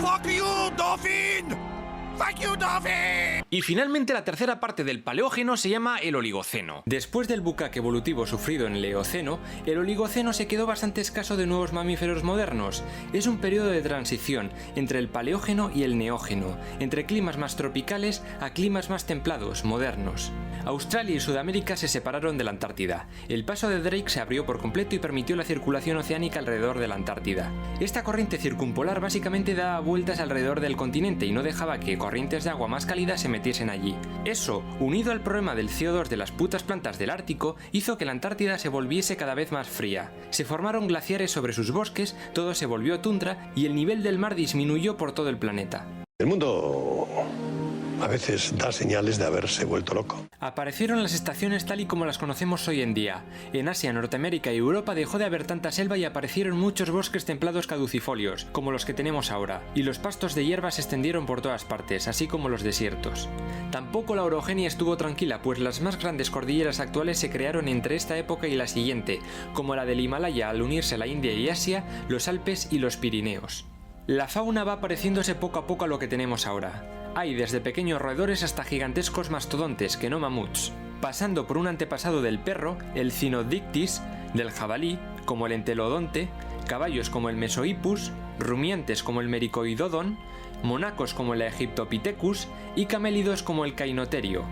Speaker 3: ¡Fuck you, Dolphin! ¡Fuck you, Dolphin!
Speaker 8: Y finalmente la tercera parte del Paleógeno se llama el Oligoceno.
Speaker 1: Después del bucaque evolutivo sufrido en el Eoceno, el Oligoceno se quedó bastante escaso de nuevos mamíferos modernos. Es un periodo de transición entre el Paleógeno y el Neógeno, entre climas más tropicales a climas más templados, modernos. Australia y Sudamérica se separaron de la Antártida. El paso de Drake se abrió por completo y permitió la circulación oceánica alrededor de la Antártida. Esta corriente circumpolar básicamente daba vueltas alrededor del continente y no dejaba que corrientes de agua más cálidas se metiesen allí. Eso, unido al problema del CO2 de las putas plantas del Ártico, hizo que la Antártida se volviese cada vez más fría. Se formaron glaciares sobre sus bosques, todo se volvió tundra y el nivel del mar disminuyó por todo el planeta.
Speaker 12: El mundo a veces da señales de haberse vuelto loco.
Speaker 1: Aparecieron las estaciones tal y como las conocemos hoy en día. En Asia, Norteamérica y Europa dejó de haber tanta selva y aparecieron muchos bosques templados caducifolios, como los que tenemos ahora, y los pastos de hierba se extendieron por todas partes, así como los desiertos. Tampoco la orogenia estuvo tranquila, pues las más grandes cordilleras actuales se crearon entre esta época y la siguiente, como la del Himalaya al unirse a la India y Asia, los Alpes y los Pirineos. La fauna va pareciéndose poco a poco a lo que tenemos ahora. Hay desde pequeños roedores hasta gigantescos mastodontes, que no mamuts, pasando por un antepasado del perro, el Cynodictis, del jabalí, como el Entelodonte, caballos como el Mesohippus, rumiantes como el Mericoidodon, monacos como el Egyptopithecus y camélidos como el Cainoterio.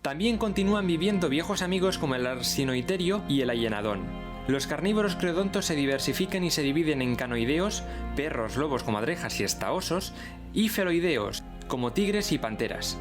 Speaker 1: También continúan viviendo viejos amigos como el arsinoiterio y el ayenadón. Los carnívoros creodontos se diversifican y se dividen en canoideos, perros, lobos, comadrejas y hasta osos, y feloideos, como tigres y panteras.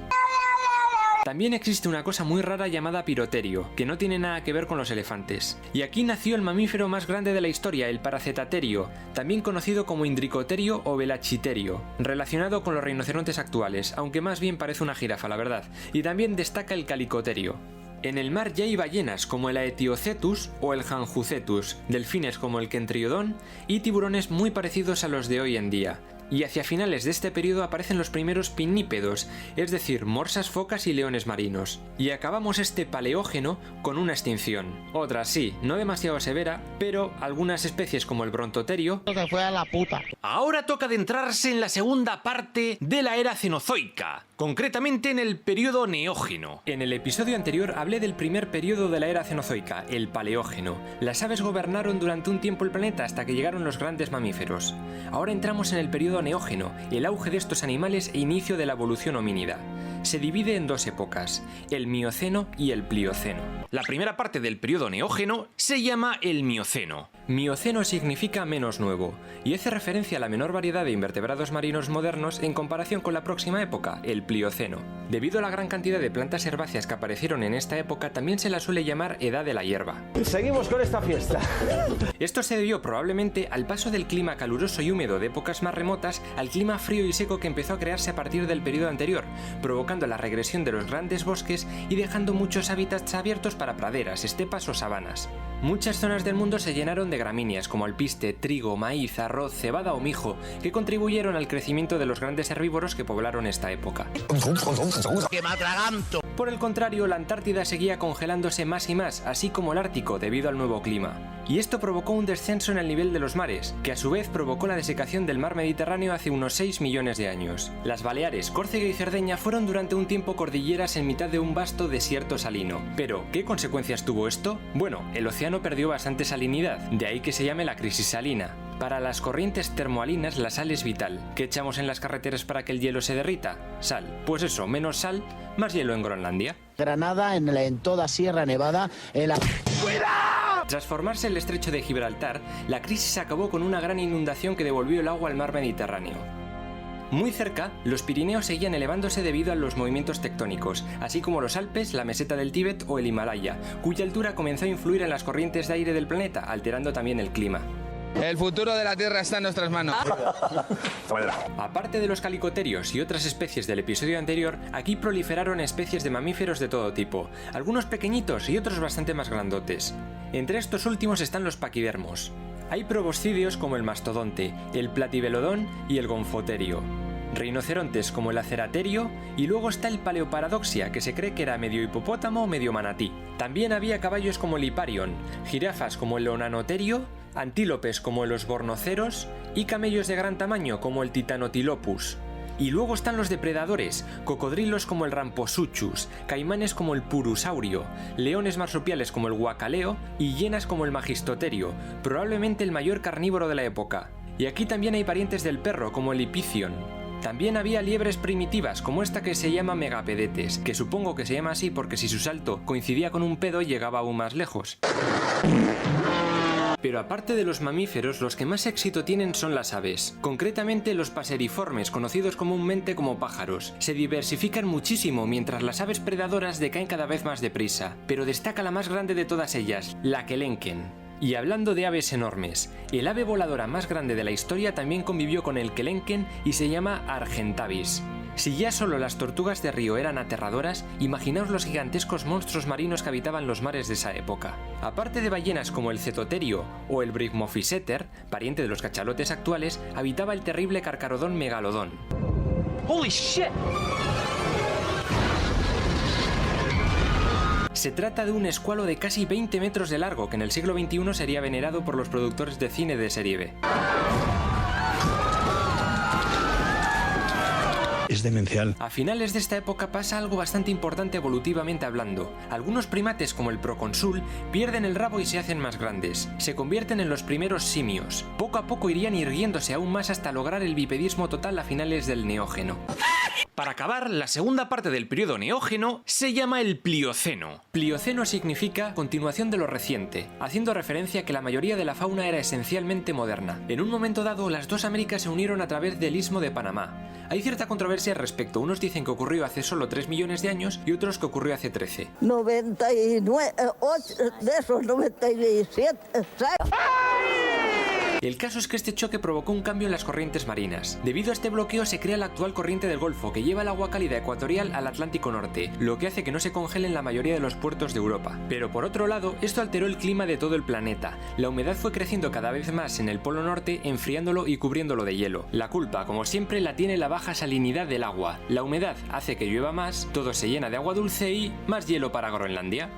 Speaker 1: También existe una cosa muy rara llamada piroterio, que no tiene nada que ver con los elefantes. Y aquí nació el mamífero más grande de la historia, el paracetaterio, también conocido como indricoterio o velachiterio, relacionado con los rinocerontes actuales, aunque más bien parece una jirafa, la verdad. Y también destaca el calicoterio. En el mar ya hay ballenas como el Aetiocetus o el Janjucetus, delfines como el Kentriodon y tiburones muy parecidos a los de hoy en día. Y hacia finales de este periodo aparecen los primeros pinnípedos, es decir, morsas, focas y leones marinos. Y acabamos este paleógeno con una extinción. Otra sí, no demasiado severa, pero algunas especies como el brontoterio...
Speaker 4: Se fue a la puta.
Speaker 8: Ahora toca adentrarse en la segunda parte de la era cenozoica, concretamente en el periodo neógeno.
Speaker 1: En el episodio anterior hablé del primer periodo de la era cenozoica, el paleógeno. Las aves gobernaron durante un tiempo el planeta hasta que llegaron los grandes mamíferos. Ahora entramos en el periodo neógeno, el auge de estos animales e inicio de la evolución homínida. Se divide en dos épocas, el Mioceno y el Plioceno.
Speaker 8: La primera parte del periodo neógeno se llama el Mioceno.
Speaker 1: Mioceno significa menos nuevo, y hace referencia a la menor variedad de invertebrados marinos modernos en comparación con la próxima época, el Plioceno. Debido a la gran cantidad de plantas herbáceas que aparecieron en esta época, también se la suele llamar Edad de la Hierba.
Speaker 6: Seguimos con esta fiesta.
Speaker 1: Esto se debió probablemente al paso del clima caluroso y húmedo de épocas más remotas al clima frío y seco que empezó a crearse a partir del periodo anterior, provocando la regresión de los grandes bosques y dejando muchos hábitats abiertos para praderas, estepas o sabanas. Muchas zonas del mundo se llenaron de gramíneas como alpiste, trigo, maíz, arroz, cebada o mijo, que contribuyeron al crecimiento de los grandes herbívoros que poblaron esta época.
Speaker 4: ¡Que me atraganto!
Speaker 1: Por el contrario, la Antártida seguía congelándose más y más, así como el Ártico, debido al nuevo clima. Y esto provocó un descenso en el nivel de los mares, que a su vez provocó la desecación del mar Mediterráneo hace unos 6 millones de años. Las Baleares, Córcega y Cerdeña fueron durante un tiempo cordilleras en mitad de un vasto desierto salino. Pero, ¿qué consecuencias tuvo esto? Bueno, el océano perdió bastante salinidad, de ahí que se llame la crisis salina. Para las corrientes termoalinas la sal es vital. ¿Qué echamos en las carreteras para que el hielo se derrita? Sal. Pues eso, menos sal, más hielo en Groenlandia.
Speaker 4: Granada, en toda Sierra Nevada, en la... ¡Cuidado!
Speaker 1: Tras formarse el estrecho de Gibraltar, la crisis acabó con una gran inundación que devolvió el agua al mar Mediterráneo. Muy cerca, los Pirineos seguían elevándose debido a los movimientos tectónicos, así como los Alpes, la meseta del Tíbet o el Himalaya, cuya altura comenzó a influir en las corrientes de aire del planeta, alterando también el clima.
Speaker 5: El futuro de la Tierra está en nuestras manos.
Speaker 1: Aparte de los calicoterios y otras especies del episodio anterior, aquí proliferaron especies de mamíferos de todo tipo, algunos pequeñitos y otros bastante más grandotes. Entre estos últimos están los paquidermos. Hay proboscideos como el mastodonte, el platibelodón y el gonfoterio. Rinocerontes como el aceraterio, y luego está el paleoparadoxia, que se cree que era medio hipopótamo o medio manatí. También había caballos como el hiparion, jirafas como el onanoterio, antílopes como los bornoceros y camellos de gran tamaño como el titanotilopus. Y luego están los depredadores, cocodrilos como el ramposuchus, caimanes como el purusaurio, leones marsupiales como el guacaleo y hienas como el magistoterio, probablemente el mayor carnívoro de la época. Y aquí también hay parientes del perro como el ipicion. También había liebres primitivas como esta que se llama megapedetes, que supongo que se llama así porque si su salto coincidía con un pedo llegaba aún más lejos. Pero aparte de los mamíferos, los que más éxito tienen son las aves, concretamente los paseriformes, conocidos comúnmente como pájaros. Se diversifican muchísimo, mientras las aves predadoras decaen cada vez más deprisa, pero destaca la más grande de todas ellas, la kelenken. Y hablando de aves enormes, el ave voladora más grande de la historia también convivió con el kelenken y se llama Argentavis. Si ya solo las tortugas de río eran aterradoras, imaginaos los gigantescos monstruos marinos que habitaban los mares de esa época. Aparte de ballenas como el cetoterio o el brigmophyseter, pariente de los cachalotes actuales, habitaba el terrible carcarodón megalodón.
Speaker 8: ¡Holy shit!
Speaker 1: Se trata de un escualo de casi 20 metros de largo que en el siglo XXI sería venerado por los productores de cine de serie B.
Speaker 12: Es demencial.
Speaker 1: A finales de esta época pasa algo bastante importante evolutivamente hablando. Algunos primates como el procónsul pierden el rabo y se hacen más grandes. Se convierten en los primeros simios. Poco a poco irían irguiéndose aún más hasta lograr el bipedismo total a finales del Neógeno.
Speaker 8: Para acabar, la segunda parte del periodo neógeno se llama el Plioceno.
Speaker 1: Plioceno significa continuación de lo reciente, haciendo referencia a que la mayoría de la fauna era esencialmente moderna. En un momento dado, las dos Américas se unieron a través del Istmo de Panamá. Hay cierta controversia al respecto, unos dicen que ocurrió hace solo 3 millones de años y otros que ocurrió hace 13.
Speaker 10: 99, 8 de esos 97.
Speaker 1: El caso es que este choque provocó un cambio en las corrientes marinas. Debido a este bloqueo se crea la actual corriente del Golfo, que lleva el agua cálida ecuatorial al Atlántico Norte, lo que hace que no se congelen la mayoría de los puertos de Europa. Pero por otro lado, esto alteró el clima de todo el planeta. La humedad fue creciendo cada vez más en el Polo Norte, enfriándolo y cubriéndolo de hielo. La culpa, como siempre, la tiene la baja salinidad del agua. La humedad hace que llueva más, todo se llena de agua dulce y más hielo para Groenlandia.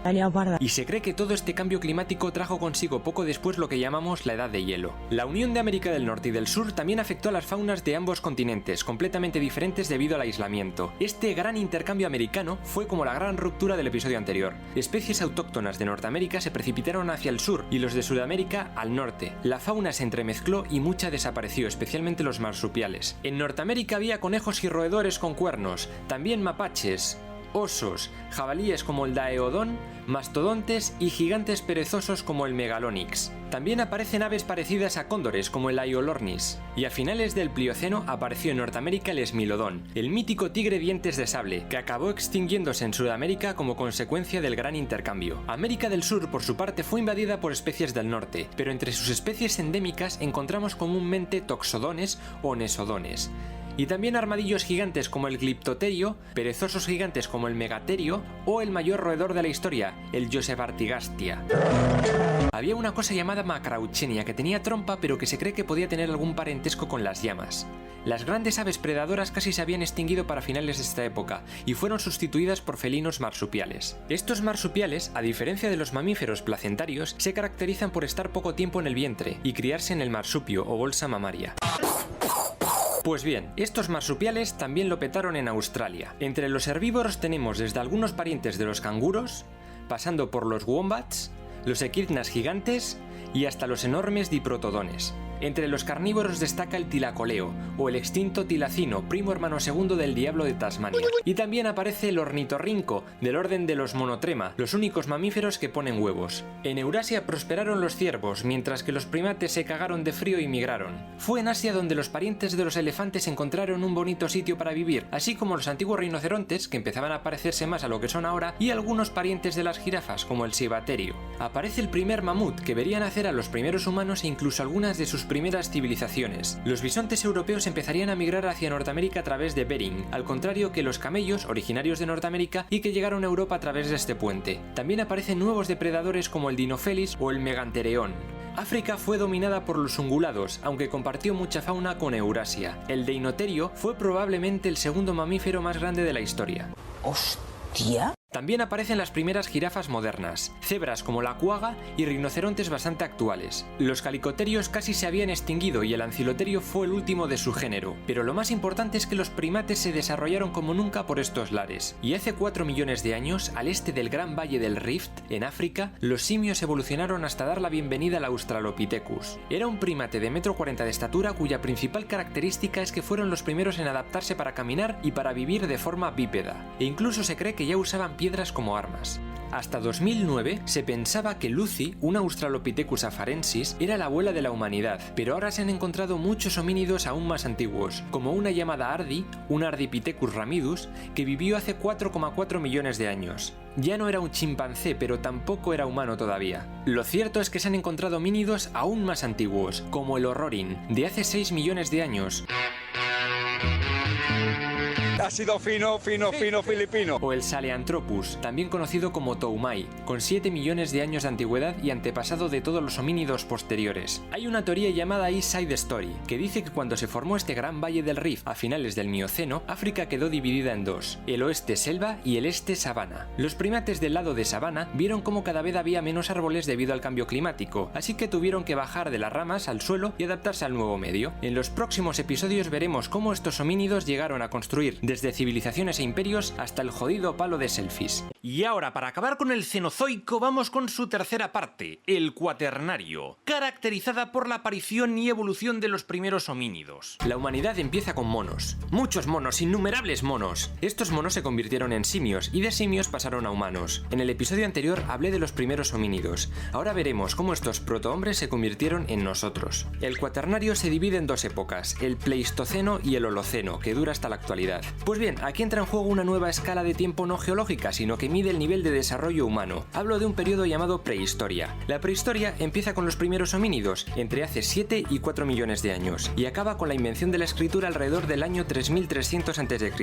Speaker 1: Y se cree que todo este cambio climático trajo consigo poco después lo que llamamos la Edad de Hielo. La unión de América del Norte y del Sur también afectó a las faunas de ambos continentes, completamente diferentes debido al aislamiento. Este gran intercambio americano fue como la gran ruptura del episodio anterior. Especies autóctonas de Norteamérica se precipitaron hacia el sur y los de Sudamérica al norte. La fauna se entremezcló y mucha desapareció, especialmente los marsupiales. En Norteamérica había conejos y roedores con cuernos, también mapaches, osos, jabalíes como el Daeodon, mastodontes y gigantes perezosos como el Megalonyx. También aparecen aves parecidas a cóndores como el Aiolornis. Y a finales del Plioceno apareció en Norteamérica el Esmilodón, el mítico tigre dientes de sable, que acabó extinguiéndose en Sudamérica como consecuencia del gran intercambio. América del Sur, por su parte, fue invadida por especies del norte, pero entre sus especies endémicas encontramos comúnmente toxodones o nesodones. Y también armadillos gigantes como el Glyptoterio, perezosos gigantes como el Megaterio o el mayor roedor de la historia, el Josebartigastia. Había una cosa llamada Macrauchenia que tenía trompa pero que se cree que podía tener algún parentesco con las llamas. Las grandes aves predadoras casi se habían extinguido para finales de esta época y fueron sustituidas por felinos marsupiales. Estos marsupiales, a diferencia de los mamíferos placentarios, se caracterizan por estar poco tiempo en el vientre y criarse en el marsupio o bolsa mamaria. Pues bien, estos marsupiales también lo petaron en Australia. Entre los herbívoros tenemos desde algunos parientes de los canguros, pasando por los wombats, los equidnas gigantes y hasta los enormes diprotodones. Entre los carnívoros destaca el tilacoleo, o el extinto tilacino, primo hermano segundo del diablo de Tasmania. Y también aparece el ornitorrinco, del orden de los monotrema, los únicos mamíferos que ponen huevos. En Eurasia prosperaron los ciervos, mientras que los primates se cagaron de frío y migraron. Fue en Asia donde los parientes de los elefantes encontraron un bonito sitio para vivir, así como los antiguos rinocerontes, que empezaban a parecerse más a lo que son ahora, y algunos parientes de las jirafas, como el cibaterio. Aparece el primer mamut, que vería nacer a los primeros humanos e incluso algunas de sus primeras civilizaciones. Los bisontes europeos empezarían a migrar hacia Norteamérica a través de Bering, al contrario que los camellos, originarios de Norteamérica y que llegaron a Europa a través de este puente. También aparecen nuevos depredadores como el Dinofelis o el Megantereón. África fue dominada por los ungulados, aunque compartió mucha fauna con Eurasia. El Deinoterio fue probablemente el segundo mamífero más grande de la historia.
Speaker 13: ¡Hostia!
Speaker 1: También aparecen las primeras jirafas modernas, cebras como la cuaga y rinocerontes bastante actuales. Los calicoterios casi se habían extinguido y el anciloterio fue el último de su género, pero lo más importante es que los primates se desarrollaron como nunca por estos lares. Y hace 4 millones de años, al este del Gran Valle del Rift, en África, los simios evolucionaron hasta dar la bienvenida al Australopithecus. Era un primate de 1,40 m de estatura cuya principal característica es que fueron los primeros en adaptarse para caminar y para vivir de forma bípeda, e incluso se cree que ya usaban piedras como armas. Hasta 2009 se pensaba que Lucy, un Australopithecus afarensis, era la abuela de la humanidad, pero ahora se han encontrado muchos homínidos aún más antiguos, como una llamada Ardi, un Ardipithecus ramidus, que vivió hace 4,4 millones de años. Ya no era un chimpancé, pero tampoco era humano todavía. Lo cierto es que se han encontrado homínidos aún más antiguos, como el Horrorin, de hace 6 millones de años.
Speaker 9: Ha sido fino filipino.
Speaker 1: O el Sahelanthropus, también conocido como Toumai, con 7 millones de años de antigüedad y antepasado de todos los homínidos posteriores. Hay una teoría llamada East Side Story, que dice que cuando se formó este gran valle del Rift a finales del Mioceno, África quedó dividida en dos, el oeste selva y el este sabana. Los primates del lado de sabana vieron cómo cada vez había menos árboles debido al cambio climático, así que tuvieron que bajar de las ramas al suelo y adaptarse al nuevo medio. En los próximos episodios veremos cómo estos homínidos llegaron a construir desde civilizaciones e imperios hasta el jodido palo de selfies.
Speaker 8: Y ahora, para acabar con el Cenozoico, vamos con su tercera parte, el Cuaternario, caracterizada por la aparición y evolución de los primeros homínidos.
Speaker 1: La humanidad empieza con monos. Muchos monos, innumerables monos. Estos monos se convirtieron en simios y de simios pasaron a humanos. En el episodio anterior hablé de los primeros homínidos. Ahora veremos cómo estos protohombres se convirtieron en nosotros. El Cuaternario se divide en dos épocas, el Pleistoceno y el Holoceno, que dura hasta la actualidad. Pues bien, aquí entra en juego una nueva escala de tiempo no geológica, sino que mide el nivel de desarrollo humano. Hablo de un periodo llamado prehistoria. La prehistoria empieza con los primeros homínidos, entre hace 7 y 4 millones de años, y acaba con la invención de la escritura alrededor del año 3300 a.C.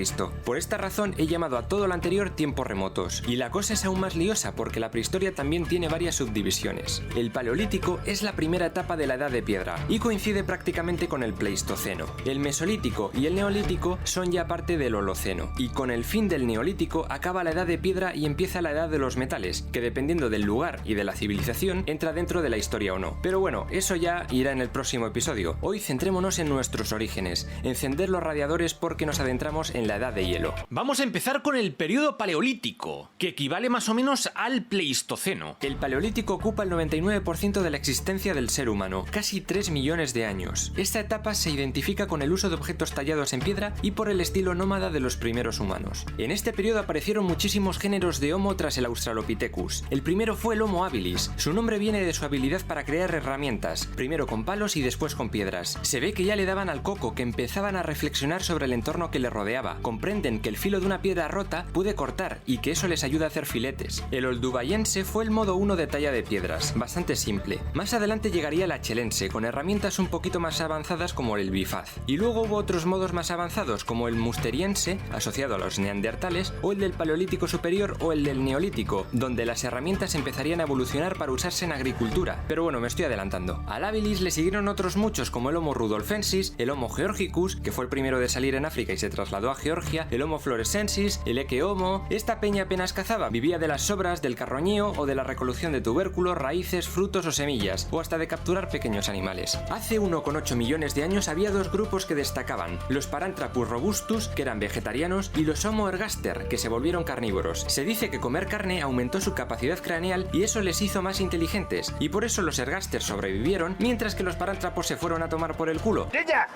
Speaker 1: Por esta razón he llamado a todo lo anterior tiempos remotos. Y la cosa es aún más liosa porque la prehistoria también tiene varias subdivisiones. El Paleolítico es la primera etapa de la Edad de Piedra y coincide prácticamente con el Pleistoceno. El Mesolítico y el Neolítico son ya parte del Holoceno, y con el fin del Neolítico acaba la Edad de Piedra y empieza la Edad de los Metales, que dependiendo del lugar y de la civilización entra dentro de la historia o no. Pero bueno, eso ya irá en el próximo episodio. Hoy centrémonos en nuestros orígenes, encender los radiadores porque nos adentramos en la Edad de Hielo.
Speaker 8: Vamos a empezar con el periodo Paleolítico, que equivale más o menos al Pleistoceno.
Speaker 1: El Paleolítico ocupa el 99% de la existencia del ser humano, casi 3 millones de años. Esta etapa se identifica con el uso de objetos tallados en piedra y por el estilo nómada de los primeros humanos. En este periodo aparecieron muchísimos géneros de Homo tras el Australopithecus. El primero fue el Homo habilis. Su nombre viene de su habilidad para crear herramientas, primero con palos y después con piedras. Se ve que ya le daban al coco, que empezaban a reflexionar sobre el entorno que le rodeaba. Comprenden que el filo de una piedra rota puede cortar y que eso les ayuda a hacer filetes. El oldubayense fue el modo 1 de talla de piedras, bastante simple. Más adelante llegaría el achelense, con herramientas un poquito más avanzadas como el bifaz. Y luego hubo otros modos más avanzados como el musteriense, asociado a los neandertales, o el del Paleolítico superior o el del Neolítico, donde las herramientas empezarían a evolucionar para usarse en agricultura. Pero bueno, me estoy adelantando. Al habilis le siguieron otros muchos como el Homo rudolfensis, el Homo georgicus, que fue el primero de salir en África y se trasladó a Georgia, el Homo florescensis, el Ecce Homo. Esta peña apenas cazaba, vivía de las sobras, del carroñeo o de la recolección de tubérculos, raíces, frutos o semillas, o hasta de capturar pequeños animales. Hace 1,8 millones de años había dos grupos que destacaban, los Paranthropus robustus, que eran vegetarianos, y los Homo ergaster, que se volvieron carnívoros. Se dice que comer carne aumentó su capacidad craneal y eso les hizo más inteligentes, y por eso los ergaster sobrevivieron, mientras que los Paranthropus se fueron a tomar por el culo.
Speaker 2: ¡Niña!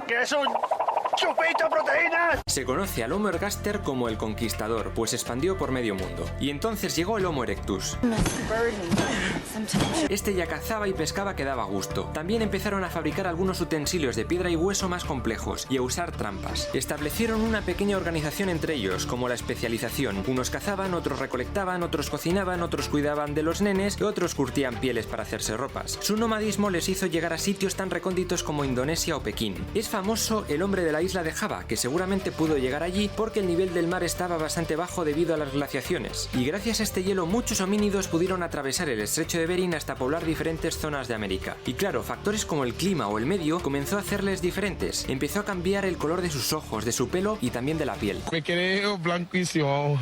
Speaker 2: ¡Que es un chupito proteínas!
Speaker 1: Se conoce al Homo ergaster como el conquistador, pues expandió por medio mundo. Y entonces llegó el Homo erectus. Este ya cazaba y pescaba que daba gusto. También empezaron a fabricar algunos utensilios de piedra y hueso más complejos y a usar trampas. Establecieron una pequeña organización entre ellos, como la especialización. Unos cazaban, otros recolectaban, otros cocinaban, otros cuidaban de los nenes y otros curtían pieles para hacerse ropas. Su nomadismo les hizo llegar a sitios tan recónditos como Indonesia o Pekín. Es famoso el hombre de la isla de Java, que seguramente pudo llegar allí porque el nivel del mar estaba bastante bajo debido a las glaciaciones. Y gracias a este hielo muchos homínidos pudieron atravesar el estrecho de Bering hasta poblar diferentes zonas de América. Y claro, factores como el clima o el medio comenzó a hacerles diferentes. Empezó a cambiar el color de sus ojos, de su pelo y también de la piel.
Speaker 5: Me quedé blanquísimo.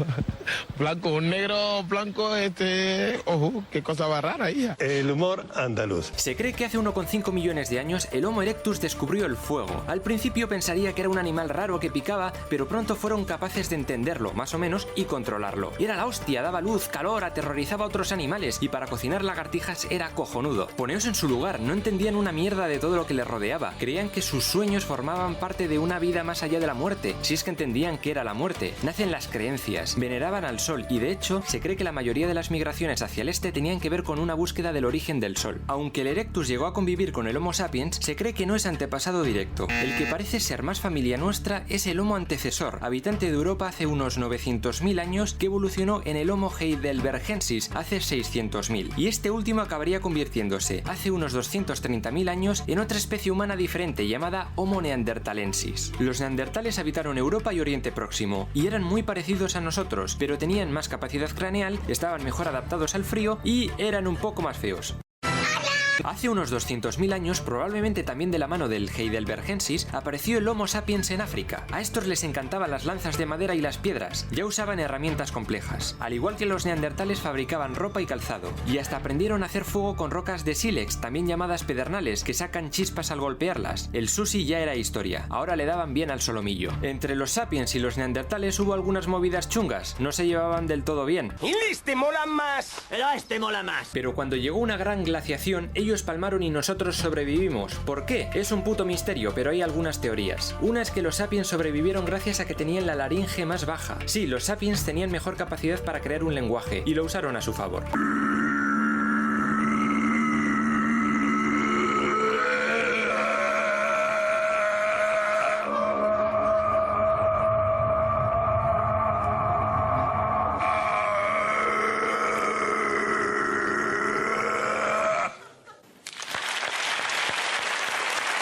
Speaker 5: Blanco, negro, blanco, qué cosa más rara, hija.
Speaker 12: El humor andaluz.
Speaker 1: Se cree que hace 1,5 millones de años el Homo erectus descubrió el fuego. Al principio pensaría que era un animal raro que picaba, pero pronto fueron capaces de entenderlo, más o menos, y controlarlo. Era la hostia, daba luz, calor, aterrorizaba a otros animales, y para cocinar lagartijas era cojonudo. Poneos en su lugar, no entendían una mierda de todo lo que les rodeaba. Creían que sus sueños formaban parte de una vida más allá de la muerte, si es que entendían que era la muerte. Nacen las creencias, veneraban al sol, y de hecho, se cree que la mayoría de las migraciones hacia el este tenían que ver con una búsqueda del origen del sol. Aunque el Erectus llegó a convivir con el Homo sapiens, se cree que no es antepasado directo. El que parece ser más familia nuestra es el Homo antecesor, habitante de Europa hace unos 900.000 años, que evolucionó en el Homo heidelbergensis hace 600.000, y este último acabaría convirtiéndose, hace unos 230.000 años, en otra especie humana diferente llamada Homo neanderthalensis. Los neandertales habitaron Europa y Oriente Próximo, y eran muy parecidos a nosotros, pero tenían más capacidad craneal, estaban mejor adaptados al frío y eran un poco más feos. Hace unos 200.000 años, probablemente también de la mano del Heidelbergensis, apareció el Homo sapiens en África. A estos les encantaban las lanzas de madera y las piedras, ya usaban herramientas complejas. Al igual que los neandertales fabricaban ropa y calzado, y hasta aprendieron a hacer fuego con rocas de sílex, también llamadas pedernales, que sacan chispas al golpearlas. El sushi ya era historia, ahora le daban bien al solomillo. Entre los sapiens y los neandertales hubo algunas movidas chungas, no se llevaban del todo bien.
Speaker 2: ¡Y este mola más! Pero este mola más.
Speaker 1: Pero cuando llegó una gran glaciación, ellos palmaron y nosotros sobrevivimos. ¿Por qué? Es un puto misterio, pero hay algunas teorías. Una es que los sapiens sobrevivieron gracias a que tenían la laringe más baja. Sí, los sapiens tenían mejor capacidad para crear un lenguaje, y lo usaron a su favor.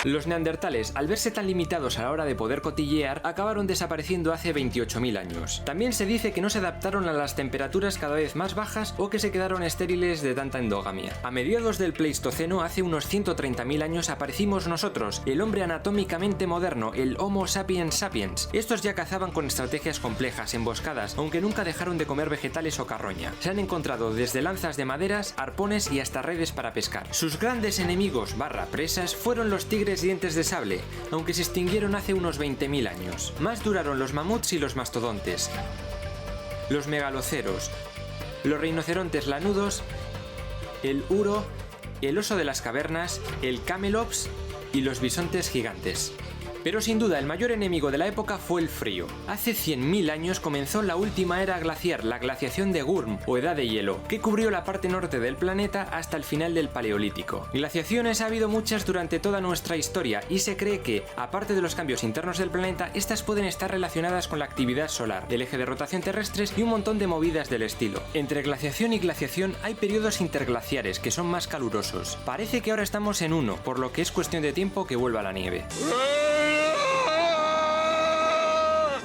Speaker 1: Los neandertales, al verse tan limitados a la hora de poder cotillear, acabaron desapareciendo hace 28.000 años. También se dice que no se adaptaron a las temperaturas cada vez más bajas o que se quedaron estériles de tanta endogamia. A mediados del Pleistoceno, hace unos 130.000 años, aparecimos nosotros, el hombre anatómicamente moderno, el Homo sapiens sapiens. Estos ya cazaban con estrategias complejas, emboscadas, aunque nunca dejaron de comer vegetales o carroña. Se han encontrado desde lanzas de maderas, arpones y hasta redes para pescar. Sus grandes enemigos / presas fueron los tigres dientes de sable, aunque se extinguieron hace unos 20.000 años. Más duraron los mamuts y los mastodontes, los megaloceros, los rinocerontes lanudos, el uro, el oso de las cavernas, el camelops y los bisontes gigantes. Pero sin duda el mayor enemigo de la época fue el frío. Hace 100.000 años comenzó la última era glaciar, la glaciación de Gurm, o edad de hielo, que cubrió la parte norte del planeta hasta el final del Paleolítico. Glaciaciones ha habido muchas durante toda nuestra historia y se cree que, aparte de los cambios internos del planeta, estas pueden estar relacionadas con la actividad solar, el eje de rotación terrestres y un montón de movidas del estilo. Entre glaciación y glaciación hay periodos interglaciares que son más calurosos. Parece que ahora estamos en uno, por lo que es cuestión de tiempo que vuelva la nieve.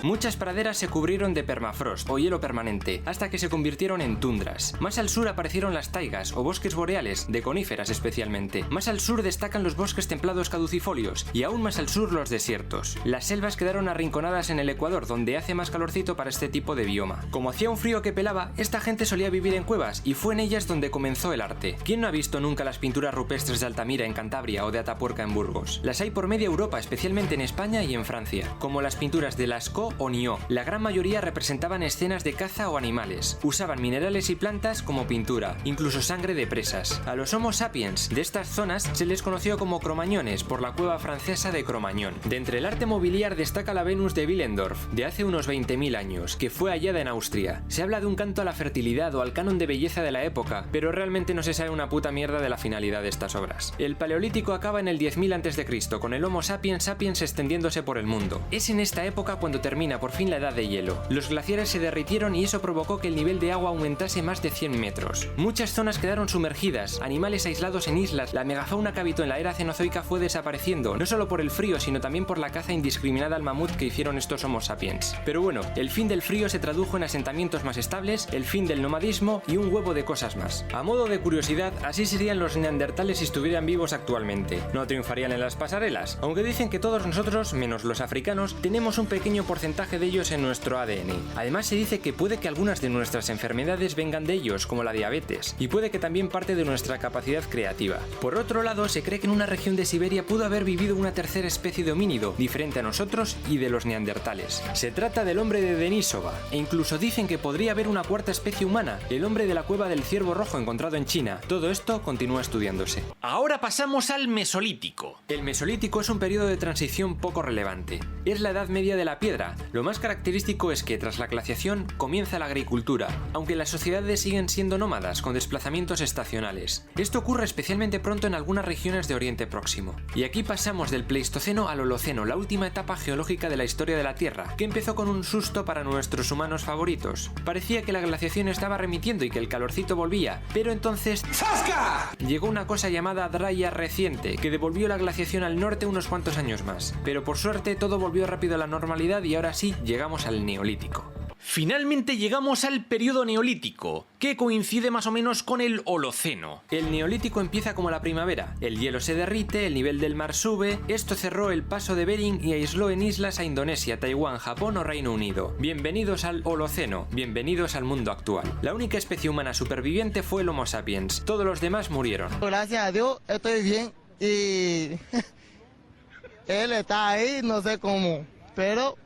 Speaker 1: Muchas praderas se cubrieron de permafrost o hielo permanente, hasta que se convirtieron en tundras. Más al sur aparecieron las taigas o bosques boreales, de coníferas especialmente. Más al sur destacan los bosques templados caducifolios y aún más al sur los desiertos. Las selvas quedaron arrinconadas en el Ecuador, donde hace más calorcito para este tipo de bioma. Como hacía un frío que pelaba, esta gente solía vivir en cuevas y fue en ellas donde comenzó el arte. ¿Quién no ha visto nunca las pinturas rupestres de Altamira en Cantabria o de Atapuerca en Burgos? Las hay por media Europa, especialmente en España y en Francia, como las pinturas de Lascaux o Nió. La gran mayoría representaban escenas de caza o animales. Usaban minerales y plantas como pintura, incluso sangre de presas. A los Homo sapiens de estas zonas se les conoció como cromañones por la cueva francesa de Cromañón. De entre el arte mobiliar destaca la Venus de Willendorf, de hace unos 20.000 años, que fue hallada en Austria. Se habla de un canto a la fertilidad o al canon de belleza de la época, pero realmente no se sabe una puta mierda de la finalidad de estas obras. El Paleolítico acaba en el 10.000 a.C., con el Homo sapiens sapiens extendiéndose por el mundo. Es en esta época cuando termina por fin la edad de hielo. Los glaciares se derritieron y eso provocó que el nivel de agua aumentase más de 100 metros. Muchas zonas quedaron sumergidas, animales aislados en islas, la megafauna que habitó en la era cenozoica fue desapareciendo, no solo por el frío, sino también por la caza indiscriminada al mamut que hicieron estos Homo sapiens. Pero bueno, el fin del frío se tradujo en asentamientos más estables, el fin del nomadismo y un huevo de cosas más. A modo de curiosidad, así serían los neandertales si estuvieran vivos actualmente. No triunfarían en las pasarelas, aunque dicen que todos nosotros, menos los africanos, tenemos un pequeño porcentaje de ellos en nuestro ADN. Además se dice que puede que algunas de nuestras enfermedades vengan de ellos, como la diabetes, y puede que también parte de nuestra capacidad creativa. Por otro lado, se cree que en una región de Siberia pudo haber vivido una tercera especie de homínido, diferente a nosotros y de los neandertales. Se trata del hombre de Denisova, e incluso dicen que podría haber una cuarta especie humana, el hombre de la cueva del ciervo rojo encontrado en China. Todo esto continúa estudiándose.
Speaker 8: Ahora pasamos al Mesolítico.
Speaker 1: El Mesolítico es un periodo de transición poco relevante. Es la edad media de la piedra. Lo más característico es que tras la glaciación comienza la agricultura, aunque las sociedades siguen siendo nómadas con desplazamientos estacionales. Esto ocurre especialmente pronto en algunas regiones de Oriente Próximo. Y aquí pasamos del Pleistoceno al Holoceno, la última etapa geológica de la historia de la Tierra, que empezó con un susto para nuestros humanos favoritos. Parecía que la glaciación estaba remitiendo y que el calorcito volvía, pero entonces ¡zasca! Llegó una cosa llamada Dryas reciente, que devolvió la glaciación al norte unos cuantos años más. Pero por suerte todo volvió rápido a la normalidad y ahora sí llegamos al Neolítico.
Speaker 8: Finalmente llegamos al periodo neolítico, que coincide más o menos con el Holoceno.
Speaker 1: El neolítico empieza como la primavera, el hielo se derrite, el nivel del mar sube, esto cerró el paso de Bering y aisló en islas a Indonesia, Taiwán, Japón o Reino Unido. Bienvenidos al Holoceno, bienvenidos al mundo actual. La única especie humana superviviente fue el Homo sapiens, todos los demás murieron.
Speaker 4: Gracias a Dios estoy bien y él está ahí, no sé cómo, pero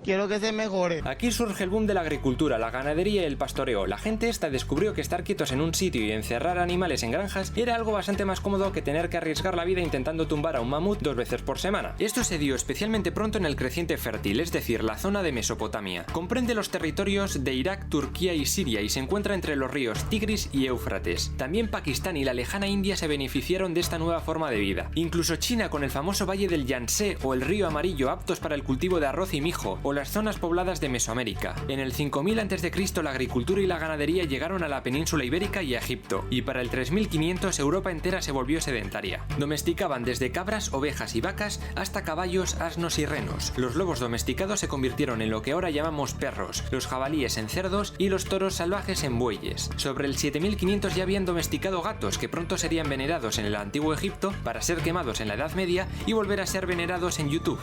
Speaker 4: quiero que se mejore.
Speaker 1: Aquí surge el boom de la agricultura, la ganadería y el pastoreo. La gente esta descubrió que estar quietos en un sitio y encerrar animales en granjas era algo bastante más cómodo que tener que arriesgar la vida intentando tumbar a un mamut 2 veces por semana. Esto se dio especialmente pronto en el creciente fértil, es decir, la zona de Mesopotamia. Comprende los territorios de Irak, Turquía y Siria y se encuentra entre los ríos Tigris y Éufrates. También Pakistán y la lejana India se beneficiaron de esta nueva forma de vida. Incluso China con el famoso valle del Yangtze o el río Amarillo aptos para el cultivo de arroz y mijo, o las zonas pobladas de Mesoamérica. En el 5000 a.C. la agricultura y la ganadería llegaron a la península ibérica y a Egipto, y para el 3500 Europa entera se volvió sedentaria. Domesticaban desde cabras, ovejas y vacas hasta caballos, asnos y renos. Los lobos domesticados se convirtieron en lo que ahora llamamos perros, los jabalíes en cerdos y los toros salvajes en bueyes. Sobre el 7500 ya habían domesticado gatos que pronto serían venerados en el antiguo Egipto para ser quemados en la Edad Media y volver a ser venerados en YouTube.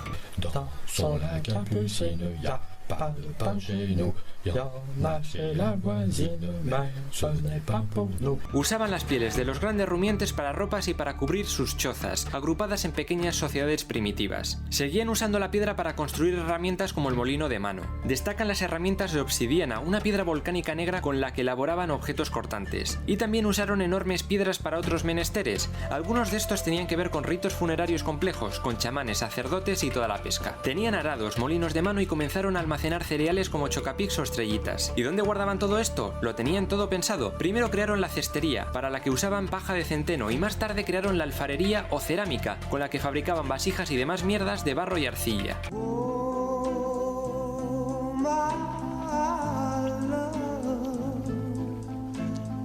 Speaker 1: Usaban las pieles de los grandes rumiantes para ropas y para cubrir sus chozas, agrupadas en pequeñas sociedades primitivas. Seguían usando la piedra para construir herramientas como el molino de mano. Destacan las herramientas de obsidiana, una piedra volcánica negra con la que elaboraban objetos cortantes. Y también usaron enormes piedras para otros menesteres. Algunos de estos tenían que ver con ritos funerarios complejos, con chamanes, sacerdotes y toda la pesca. Tenían arados, molinos de mano y comenzaron a almacenar cereales como Chocapics o estrellitas. ¿Y dónde guardaban todo esto? Lo tenían todo pensado. Primero crearon la cestería, para la que usaban paja de centeno, y más tarde crearon la alfarería o cerámica, con la que fabricaban vasijas y demás mierdas de barro y arcilla.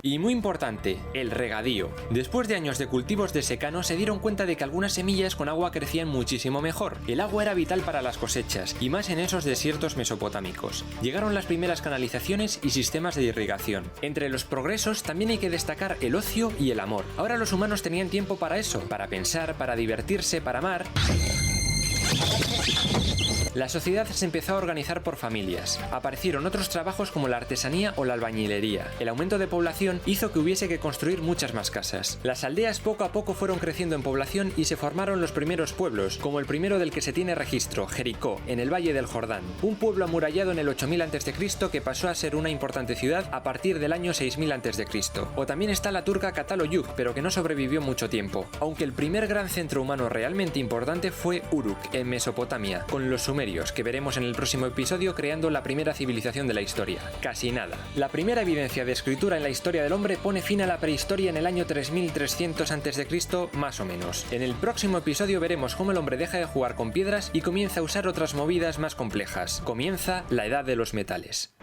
Speaker 1: Y muy importante, el regadío. Después de años de cultivos de secano se dieron cuenta de que algunas semillas con agua crecían muchísimo mejor. El agua era vital para las cosechas, y más en esos desiertos mesopotámicos. Llegaron las primeras canalizaciones y sistemas de irrigación. Entre los progresos también hay que destacar el ocio y el amor. Ahora los humanos tenían tiempo para eso, para pensar, para divertirse, para amar. La sociedad se empezó a organizar por familias. Aparecieron otros trabajos como la artesanía o la albañilería. El aumento de población hizo que hubiese que construir muchas más casas. Las aldeas poco a poco fueron creciendo en población y se formaron los primeros pueblos, como el primero del que se tiene registro, Jericó, en el Valle del Jordán. Un pueblo amurallado en el 8000 a.C. que pasó a ser una importante ciudad a partir del año 6000 a.C. O también está la turca Çatalhöyük, pero que no sobrevivió mucho tiempo. Aunque el primer gran centro humano realmente importante fue Uruk, en Mesopotamia, con los sumerios, que veremos en el próximo episodio creando la primera civilización de la historia. Casi nada. La primera evidencia de escritura en la historia del hombre pone fin a la prehistoria en el año 3300 a.C. más o menos. En el próximo episodio veremos cómo el hombre deja de jugar con piedras y comienza a usar otras movidas más complejas. Comienza la edad de los metales.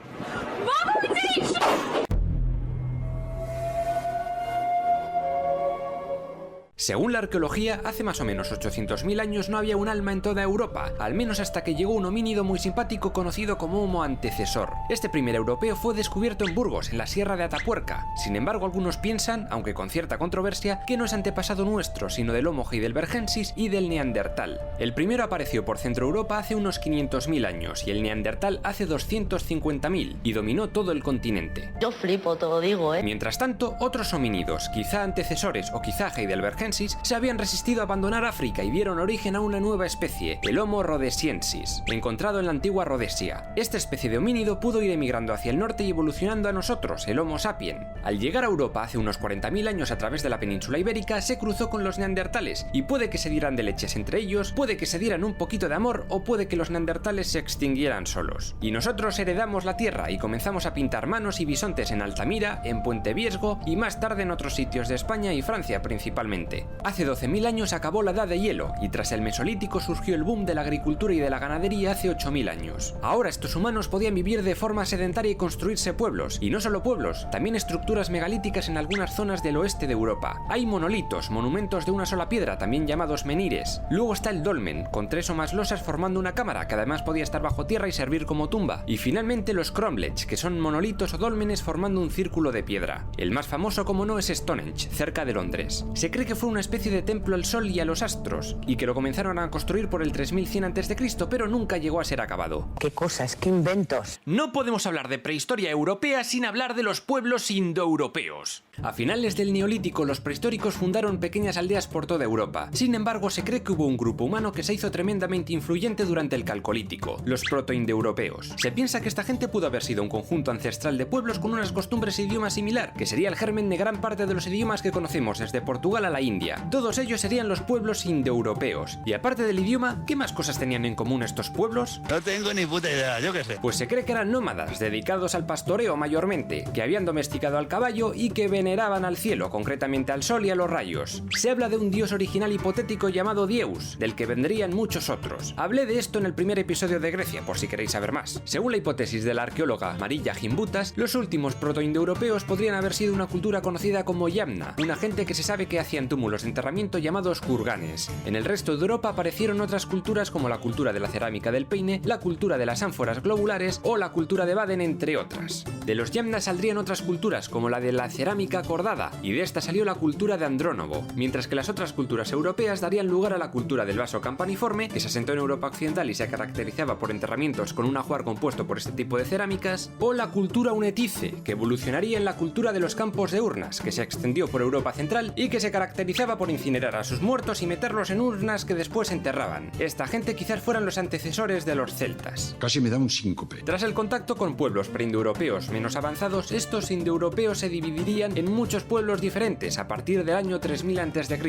Speaker 1: Según la arqueología, hace más o menos 800.000 años no había un alma en toda Europa, al menos hasta que llegó un homínido muy simpático conocido como Homo antecesor. Este primer europeo fue descubierto en Burgos, en la Sierra de Atapuerca. Sin embargo, algunos piensan, aunque con cierta controversia, que no es antepasado nuestro, sino del Homo heidelbergensis y del Neandertal. El primero apareció por Centro Europa hace unos 500.000 años y el Neandertal hace 250.000 y dominó todo el continente.
Speaker 14: Yo flipo, te lo digo,
Speaker 1: Mientras tanto, otros homínidos, quizá antecesores o quizá heidelbergensis, se habían resistido a abandonar África y dieron origen a una nueva especie, el Homo rhodesiensis, encontrado en la antigua Rhodesia. Esta especie de homínido pudo ir emigrando hacia el norte y evolucionando a nosotros, el Homo sapien. Al llegar a Europa hace unos 40.000 años a través de la península ibérica, se cruzó con los neandertales, y puede que se dieran de leches entre ellos, puede que se dieran un poquito de amor, o puede que los neandertales se extinguieran solos. Y nosotros heredamos la tierra y comenzamos a pintar manos y bisontes en Altamira, en Puente Viesgo y más tarde en otros sitios de España y Francia principalmente. siguiente. Hace 12.000 años acabó la edad de hielo y tras el Mesolítico surgió el boom de la agricultura y de la ganadería hace 8.000 años. Ahora estos humanos podían vivir de forma sedentaria y construirse pueblos, y no solo pueblos, también estructuras megalíticas en algunas zonas del oeste de Europa. Hay monolitos, monumentos de una sola piedra, también llamados menhires. Luego está el dolmen, con 3 o más losas formando una cámara, que además podía estar bajo tierra y servir como tumba. Y finalmente los cromlechs, que son monolitos o dólmenes formando un círculo de piedra. El más famoso, como no, es Stonehenge, cerca de Londres. Se cree que fue una especie de templo al sol y a los astros, y que lo comenzaron a construir por el 3100 a.C., pero nunca llegó a ser acabado.
Speaker 13: ¡Qué cosas, qué inventos!
Speaker 8: No podemos hablar de prehistoria europea sin hablar de los pueblos indoeuropeos.
Speaker 1: A finales del Neolítico, los prehistóricos fundaron pequeñas aldeas por toda Europa. Sin embargo, se cree que hubo un grupo humano que se hizo tremendamente influyente durante el Calcolítico, los protoindoeuropeos. Se piensa que esta gente pudo haber sido un conjunto ancestral de pueblos con unas costumbres e idiomas similar, que sería el germen de gran parte de los idiomas que conocemos desde Portugal a la India. Todos ellos serían los pueblos indoeuropeos. Y aparte del idioma, ¿qué más cosas tenían en común estos pueblos?
Speaker 2: No tengo ni puta idea, yo qué sé.
Speaker 1: Pues se cree que eran nómadas, dedicados al pastoreo mayormente, que habían domesticado al caballo y que veneraban al cielo, concretamente al sol y a los rayos. Se habla de un dios original hipotético llamado Dieus, del que vendrían muchos otros. Hablé de esto en el primer episodio de Grecia, por si queréis saber más. Según la hipótesis de la arqueóloga Marilla Gimbutas, los últimos protoindoeuropeos podrían haber sido una cultura conocida como Yamna, una gente que se sabe que hacían túmulos de enterramiento llamados kurganes. En el resto de Europa aparecieron otras culturas como la cultura de la cerámica del peine, la cultura de las ánforas globulares o la cultura de Baden, entre otras. De los Yamna saldrían otras culturas como la de la cerámica cordada, y de esta salió la cultura de Andrónovo, mientras que las otras culturas europeas darían lugar a la cultura del vaso campaniforme, que se asentó en Europa occidental y se caracterizaba por enterramientos con un ajuar compuesto por este tipo de cerámicas, o la cultura unetice, que evolucionaría en la cultura de los campos de urnas, que se extendió por Europa central y que se caracterizaba por incinerar a sus muertos y meterlos en urnas que después enterraban. Esta gente quizás fueran los antecesores de los celtas.
Speaker 14: Casi me da un síncope.
Speaker 1: Tras el contacto con pueblos preindoeuropeos menos avanzados, estos indoeuropeos se dividirían en muchos pueblos diferentes a partir del año 3000 a.C.,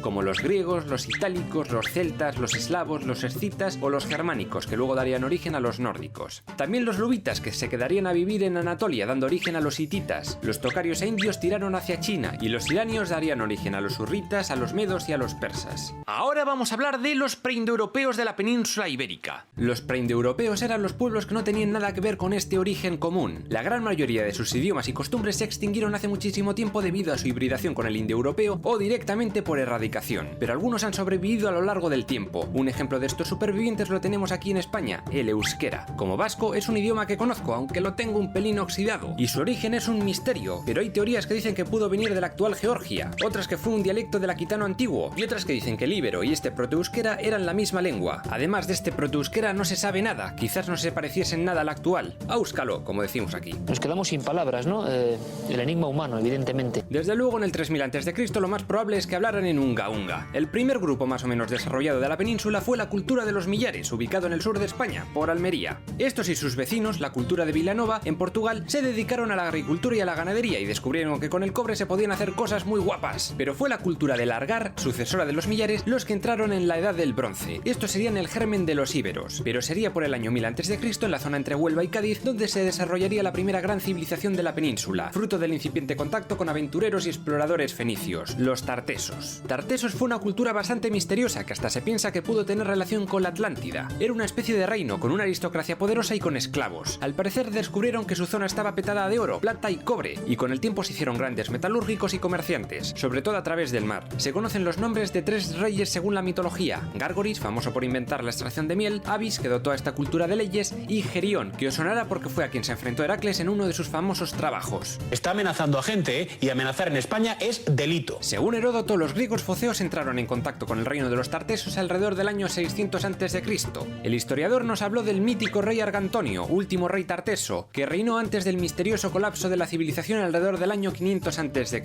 Speaker 1: como los griegos, los itálicos, los celtas, los eslavos, los escitas o los germánicos, que luego darían origen a los nórdicos. También los luvitas, que se quedarían a vivir en Anatolia, dando origen a los hititas. Los tocarios e indios tiraron hacia China, y los iranios darían origen a los hurritas, a los medos y a los persas.
Speaker 8: Ahora vamos a hablar de los preindoeuropeos de la península ibérica.
Speaker 1: Los preindoeuropeos eran los pueblos que no tenían nada que ver con este origen común. La gran mayoría de sus idiomas y costumbres se extinguieron hace muchísimo tiempo debido a su hibridación con el indoeuropeo o directamente por erradicación, pero algunos han sobrevivido a lo largo del tiempo. Un ejemplo de estos supervivientes lo tenemos aquí en España, el euskera. Como vasco es un idioma que conozco, aunque lo tengo un pelín oxidado, y su origen es un misterio, pero hay teorías que dicen que pudo venir de la actual Georgia, otras que fue un dialecto del aquitano antiguo, y otras que dicen que el íbero y este protoeuskera eran la misma lengua. Además de este protoeuskera no se sabe nada, quizás no se pareciesen nada al actual. Áuskalo, como decimos aquí.
Speaker 15: Nos quedamos sin palabras, ¿no? El enigma humano, evidentemente.
Speaker 1: Desde luego en el 3000 a.C. lo más probable es que hablaran en unga unga. El primer grupo más o menos desarrollado de la península fue la cultura de los millares, ubicado en el sur de España, por Almería. Estos y sus vecinos, la cultura de Vilanova, en Portugal, se dedicaron a la agricultura y a la ganadería y descubrieron que con el cobre se podían hacer cosas muy guapas. Pero fue la cultura del Argar, sucesora de los millares, los que entraron en la edad del bronce. Estos serían el germen de los íberos, pero sería por el año 1000 a.C. en la zona entre Huelva y Cádiz donde se desarrollaría la primera gran civilización de la península, fruto del incipiente contacto con aventureros y exploradores fenicios, los tartesos. Tartesos fue una cultura bastante misteriosa que hasta se piensa que pudo tener relación con la Atlántida. Era una especie de reino con una aristocracia poderosa y con esclavos. Al parecer descubrieron que su zona estaba petada de oro, plata y cobre, y con el tiempo se hicieron grandes metalúrgicos y comerciantes, sobre todo a través del mar. Se conocen los nombres de 3 reyes según la mitología: Gárgoris, famoso por inventar la extracción de miel; Abis, que dotó a esta cultura de leyes; y Gerión, que os sonará porque fue a quien se enfrentó Heracles en uno de sus famosos trabajos.
Speaker 16: Está amenazando a gente, ¿eh? Y amenazar en España es delito.
Speaker 1: Según Heródoto, los griegos foceos entraron en contacto con el reino de los tartesos alrededor del año 600 a.C. El historiador nos habló del mítico rey Argantonio, último rey tarteso, que reinó antes del misterioso colapso de la civilización alrededor del año 500 a.C.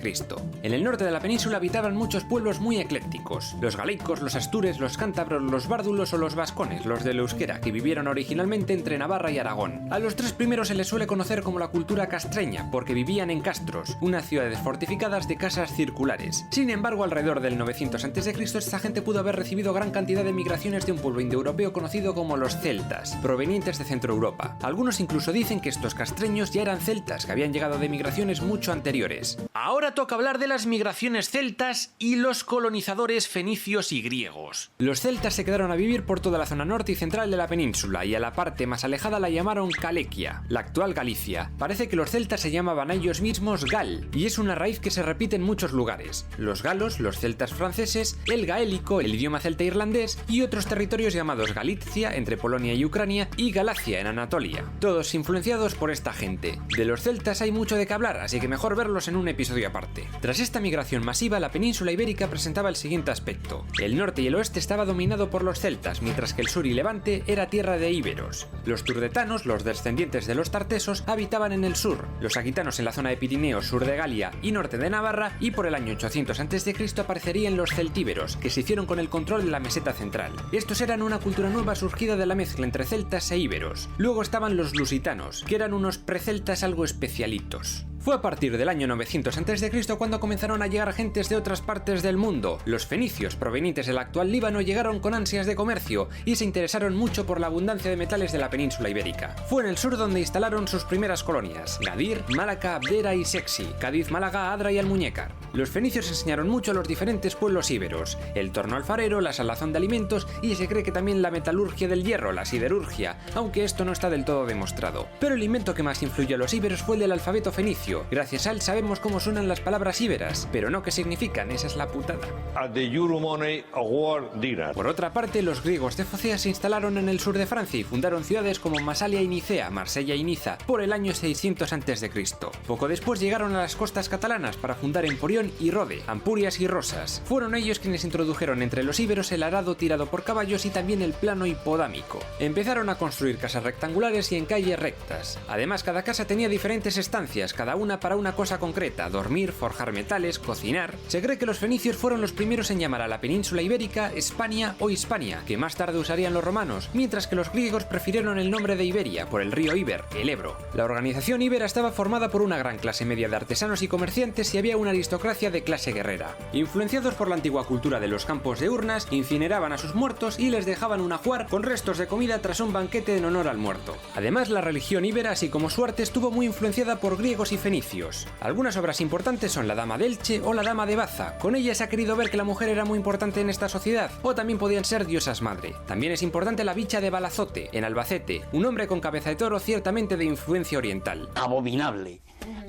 Speaker 1: En el norte de la península habitaban muchos pueblos muy eclécticos: los galecos, los astures, los cántabros, los bárdulos o los vascones, los del euskera, que vivieron originalmente entre Navarra y Aragón. A los 3 primeros se les suele conocer como la cultura castreña, porque vivían en castros, unas ciudades fortificadas de casas circulares. Sin embargo, alrededor del 900 a.C. esta gente pudo haber recibido gran cantidad de migraciones de un pueblo indoeuropeo conocido como los celtas, provenientes de Centro Europa. Algunos incluso dicen que estos castreños ya eran celtas, que habían llegado de migraciones mucho anteriores.
Speaker 8: Ahora toca hablar de las migraciones celtas celtas y los colonizadores fenicios y griegos.
Speaker 1: Los celtas se quedaron a vivir por toda la zona norte y central de la península, y a la parte más alejada la llamaron Calequia, la actual Galicia. Parece que los celtas se llamaban a ellos mismos Gal, y es una raíz que se repite en muchos lugares: los galos, los celtas franceses, el gaélico, el idioma celta irlandés y otros territorios llamados Galicia entre Polonia y Ucrania y Galacia en Anatolia, todos influenciados por esta gente. De los celtas hay mucho de qué hablar, así que mejor verlos en un episodio aparte. Tras esta migración masiva, la península ibérica presentaba el siguiente aspecto: el norte y el oeste estaba dominado por los celtas, mientras que el sur y levante era tierra de íberos. Los turdetanos, los descendientes de los tartesos, habitaban en el sur, los aquitanos en la zona de Pirineos, sur de Galia y norte de Navarra, y por el año 800 a.C. aparecerían los celtíberos, que se hicieron con el control de la meseta central. Estos eran una cultura nueva surgida de la mezcla entre celtas e íberos. Luego estaban los lusitanos, que eran unos preceltas algo especialitos. Fue a partir del año 900 a.C. cuando comenzaron a llegar gentes de otras partes del mundo. Los fenicios, provenientes del actual Líbano, llegaron con ansias de comercio y se interesaron mucho por la abundancia de metales de la península ibérica. Fue en el sur donde instalaron sus primeras colonias: Gadir, Malaca, Abdera y Sexi, Cádiz, Málaga, Adra y Almuñécar. Los fenicios enseñaron mucho a los diferentes pueblos íberos: el torno alfarero, la salazón de alimentos y se cree que también la metalurgia del hierro, la siderurgia, aunque esto no está del todo demostrado. Pero el invento que más influyó a los íberos fue el del alfabeto fenicio. Gracias a él sabemos cómo suenan las palabras íberas, pero no qué significan, esa es la putada. Por otra parte, los griegos de Focea se instalaron en el sur de Francia y fundaron ciudades como Masalia y Nicea, Marsella y Niza, por el año 600 a.C. Poco después llegaron a las costas catalanas para fundar Emporión y Rode, Ampurias y Rosas. Fueron ellos quienes introdujeron entre los íberos el arado tirado por caballos y también el plano hipodámico. Empezaron a construir casas rectangulares y en calles rectas. Además, cada casa tenía diferentes estancias, cada una para una cosa concreta: dormir, forjar metales, cocinar. Se cree que los fenicios fueron los primeros en llamar a la península ibérica España o Hispania, que más tarde usarían los romanos, mientras que los griegos prefirieron el nombre de Iberia por el río Iber, el Ebro. La organización íbera estaba formada por una gran clase media de artesanos y comerciantes y había una aristocracia de clase guerrera. Influenciados por la antigua cultura de los campos de urnas, incineraban a sus muertos y les dejaban un ajuar con restos de comida tras un banquete en honor al muerto. Además, la religión íbera, así como su arte, estuvo muy influenciada por griegos y fenicios. Algunas obras importantes son la Dama de Elche o la Dama de Baza. Con ella se ha querido ver que la mujer era muy importante en esta sociedad, o también podían ser diosas madre. También es importante la Bicha de Balazote, en Albacete, un hombre con cabeza de toro ciertamente de influencia oriental.
Speaker 14: Abominable.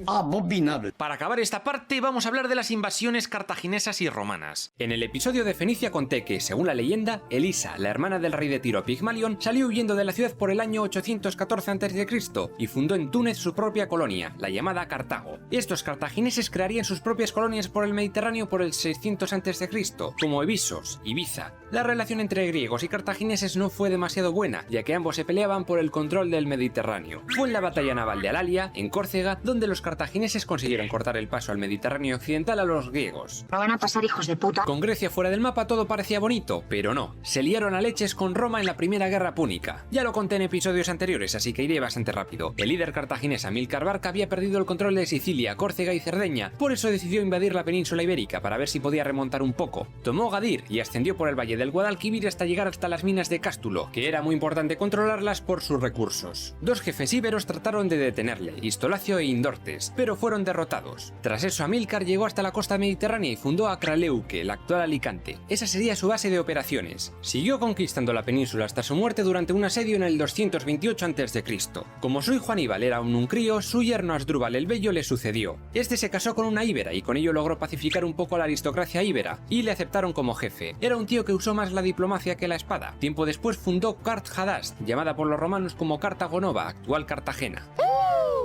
Speaker 14: Abominable.
Speaker 8: Para acabar esta parte, vamos a hablar de las invasiones cartaginesas y romanas.
Speaker 1: En el episodio de Fenicia conté que, según la leyenda, Elisa, la hermana del rey de Tiro Pigmalión, salió huyendo de la ciudad por el año 814 a.C. y fundó en Túnez su propia colonia, la llamada Cartago. Estos cartagineses crearían sus propias colonias por el Mediterráneo por el 600 a.C., como Evisos, Ibiza. La relación entre griegos y cartagineses no fue demasiado buena, ya que ambos se peleaban por el control del Mediterráneo. Fue en la batalla naval de Alalia, en Córcega, donde los cartagineses consiguieron cortar el paso al Mediterráneo occidental a los griegos.
Speaker 17: No van a pasar, hijos de puta.
Speaker 1: Con Grecia fuera del mapa todo parecía bonito, pero no. Se liaron a leches con Roma en la primera guerra púnica. Ya lo conté en episodios anteriores, así que iré bastante rápido. El líder cartaginés Amílcar Barca había perdido el control de Sicilia, Córcega y Cerdeña, por eso decidió invadir la península ibérica para ver si podía remontar un poco. Tomó Gadir y ascendió por el valle del Guadalquivir hasta llegar hasta las minas de Cástulo, que era muy importante controlarlas por sus recursos. Dos jefes íberos trataron de detenerle, Histolacio e Indortes, pero fueron derrotados. Tras eso, Amílcar llegó hasta la costa mediterránea y fundó Acraleuque, la actual Alicante. Esa sería su base de operaciones. Siguió conquistando la península hasta su muerte durante un asedio en el 228 a.C. Como su hijo Aníbal era un crío, su yerno Asdrúbal el Bello le sucedió. Este se casó con una íbera y con ello logró pacificar un poco a la aristocracia íbera, y le aceptaron como jefe. Era un tío que usó más la diplomacia que la espada. Tiempo después fundó Cart Hadast, llamada por los romanos como Cartago Nova, actual Cartagena.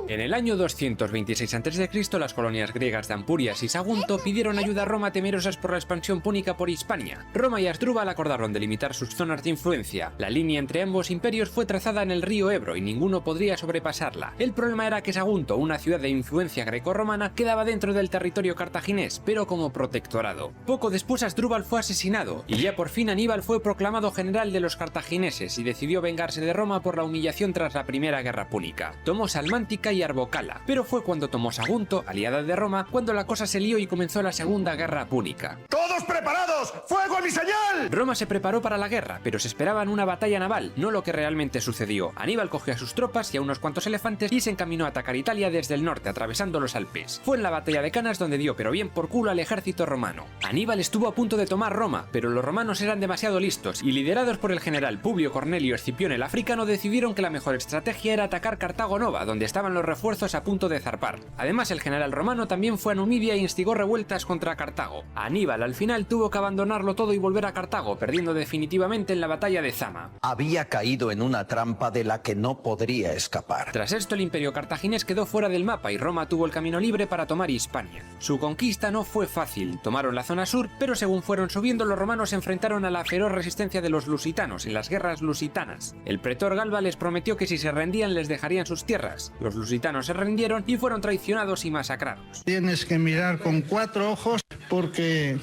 Speaker 1: En el año 226 a.C., las colonias griegas de Ampurias y Sagunto pidieron ayuda a Roma temerosas por la expansión púnica por Hispania. Roma y Asdrúbal acordaron delimitar sus zonas de influencia. La línea entre ambos imperios fue trazada en el río Ebro y ninguno podría sobrepasarla. El problema era que Sagunto, una ciudad de influencia grecorromana, quedaba dentro del territorio cartaginés, pero como protectorado. Poco después Asdrúbal fue asesinado, y ya por fin Aníbal fue proclamado general de los cartagineses y decidió vengarse de Roma por la humillación tras la primera guerra púnica. Tomó Salmántico Bética y Arbocala, pero fue cuando tomó Sagunto, aliada de Roma, cuando la cosa se lió y comenzó la Segunda Guerra Púnica.
Speaker 2: ¡Todos preparados! ¡Fuego a mi señal!
Speaker 1: Roma se preparó para la guerra, pero se esperaban una batalla naval, no lo que realmente sucedió. Aníbal cogió a sus tropas y a unos cuantos elefantes y se encaminó a atacar Italia desde el norte, atravesando los Alpes. Fue en la batalla de Canas donde dio pero bien por culo al ejército romano. Aníbal estuvo a punto de tomar Roma, pero los romanos eran demasiado listos y, liderados por el general Publio Cornelio Escipión el Africano, decidieron que la mejor estrategia era atacar Cartago Nova, donde estaban los refuerzos a punto de zarpar. Además, el general romano también fue a Numidia e instigó revueltas contra Cartago. Aníbal al final tuvo que abandonarlo todo y volver a Cartago, perdiendo definitivamente en la batalla de Zama.
Speaker 14: Había caído en una trampa de la que no podría escapar.
Speaker 1: Tras esto, el imperio cartaginés quedó fuera del mapa y Roma tuvo el camino libre para tomar Hispania. Su conquista no fue fácil, tomaron la zona sur, pero según fueron subiendo, los romanos se enfrentaron a la feroz resistencia de los lusitanos en las guerras lusitanas. El pretor Galba les prometió que si se rendían les dejarían sus tierras. Los lusitanos se rindieron y fueron traicionados y masacrados.
Speaker 4: Tienes que mirar con 4 ojos porque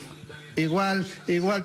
Speaker 4: igual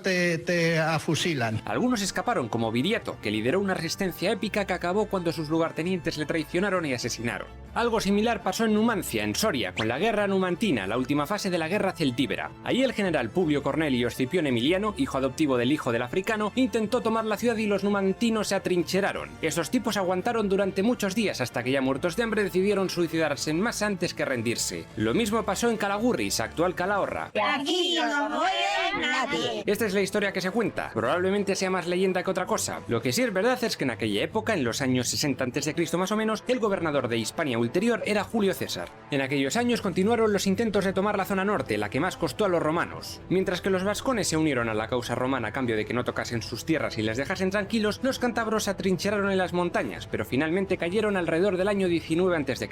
Speaker 4: te afusilan.
Speaker 1: Algunos escaparon, como Viriato, que lideró una resistencia épica que acabó cuando sus lugartenientes le traicionaron y asesinaron. Algo similar pasó en Numancia, en Soria, con la guerra numantina, la última fase de la guerra celtíbera. Allí el general Publio Cornelio Escipión Emiliano, hijo adoptivo del hijo del africano, intentó tomar la ciudad y los numantinos se atrincheraron. Esos tipos aguantaron durante muchos días hasta que, ya muertos de hambre, decidieron suicidarse en masa antes que rendirse. Lo mismo pasó en Calagurris, actual Calahorra.
Speaker 7: Aquí no muere nadie.
Speaker 1: Esta es la historia que se cuenta. Probablemente sea más leyenda que otra cosa. Lo que sí es verdad es que en aquella época, en los años 60 a.C. más o menos, el gobernador de Hispania Ulterior era Julio César. En aquellos años continuaron los intentos de tomar la zona norte, la que más costó a los romanos. Mientras que los vascones se unieron a la causa romana a cambio de que no tocasen sus tierras y les dejasen tranquilos, los cántabros se atrincheraron en las montañas, pero finalmente cayeron alrededor del año 19 a.C.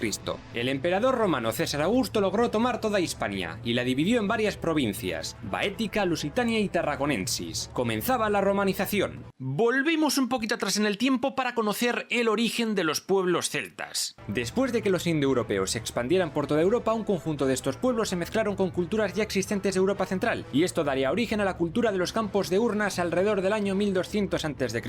Speaker 1: El emperador romano César Augusto logró tomar toda Hispania y la dividió en varias provincias: Baética, Lusitania y Tarraconensis. Comenzaba la romanización.
Speaker 8: Volvemos un poquito atrás en el tiempo para conocer el origen de los pueblos celtas.
Speaker 1: Después de que los indoeuropeos se expandieran por toda Europa, un conjunto de estos pueblos se mezclaron con culturas ya existentes de Europa Central, y esto daría origen a la cultura de los campos de urnas alrededor del año 1200 a.C.,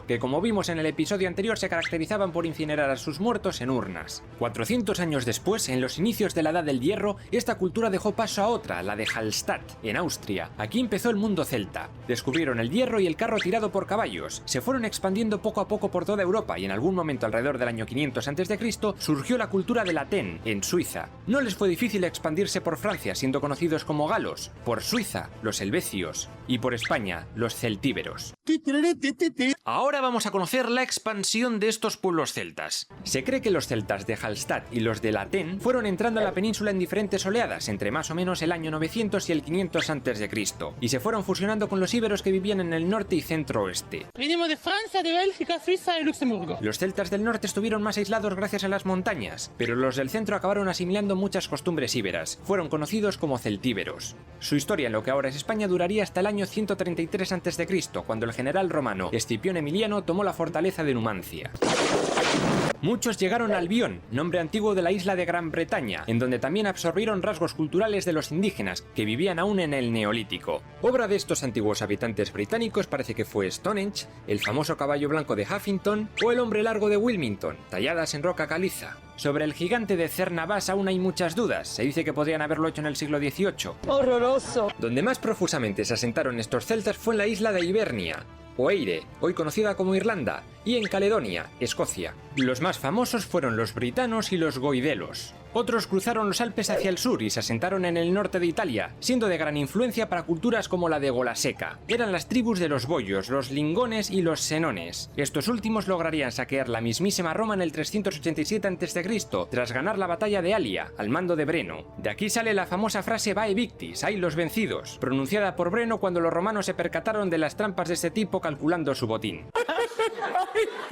Speaker 1: que, como vimos en el episodio anterior, se caracterizaban por incinerar a sus muertos en urnas. 400 años después, en los inicios de la Edad del Hierro, esta cultura dejó paso a otra, la de Hallstatt, en Austria. Aquí empezó el mundo celta. Descubrieron el hierro y el carro tirado por caballos. Se fueron expandiendo poco a poco por toda Europa y en algún momento alrededor del año 500 a.C. surgió la cultura del Atén, en Suiza. No les fue difícil expandirse por Francia, siendo conocidos como galos, por Suiza, los helvecios, y por España, los celtíberos.
Speaker 8: Ahora vamos a conocer la expansión de estos pueblos celtas.
Speaker 1: Se cree que los celtas de Hallstatt y los del Atén fueron entrando a la península en diferentes oleadas, entre más o menos el año 900 y el 500 a.C., y se fueron fusionando con los íberos que vivían en el norte y centro-oeste.
Speaker 10: Venimos de Francia, de Bélgica, Suiza y Luxemburgo.
Speaker 1: Los celtas del norte estuvieron más aislados gracias a las montañas, pero los del centro acabaron asimilando muchas costumbres íberas. Fueron conocidos como celtíberos. Su historia en lo que ahora es España duraría hasta el año 133 a.C., cuando el general romano Escipión Emiliano tomó la fortaleza de Numancia. Muchos llegaron a Albión, nombre antiguo de la isla de Gran Bretaña, en donde también absorbieron rasgos culturales de los indígenas, que vivían aún en el Neolítico. Obra de estos antiguos habitantes británicos parece que fue Stonehenge, el famoso caballo blanco de Huffington o el hombre largo de Wilmington, talladas en roca caliza. Sobre el gigante de Cernavas aún hay muchas dudas. Se dice que podrían haberlo hecho en el siglo XVIII.
Speaker 10: ¡Horroroso!
Speaker 1: Donde más profusamente se asentaron estos celtas fue en la isla de Hibernia, o Eire, hoy conocida como Irlanda, y en Caledonia, Escocia. Los más famosos fueron los britanos y los goidelos. Otros cruzaron los Alpes hacia el sur y se asentaron en el norte de Italia, siendo de gran influencia para culturas como la de Golaseca. Eran las tribus de los boyos, los lingones y los senones. Estos últimos lograrían saquear la mismísima Roma en el 387 a.C., tras ganar la batalla de Alia, al mando de Breno. De aquí sale la famosa frase Vae Victis, ¡ay los vencidos!, pronunciada por Breno cuando los romanos se percataron de las trampas de este tipo calculando su botín.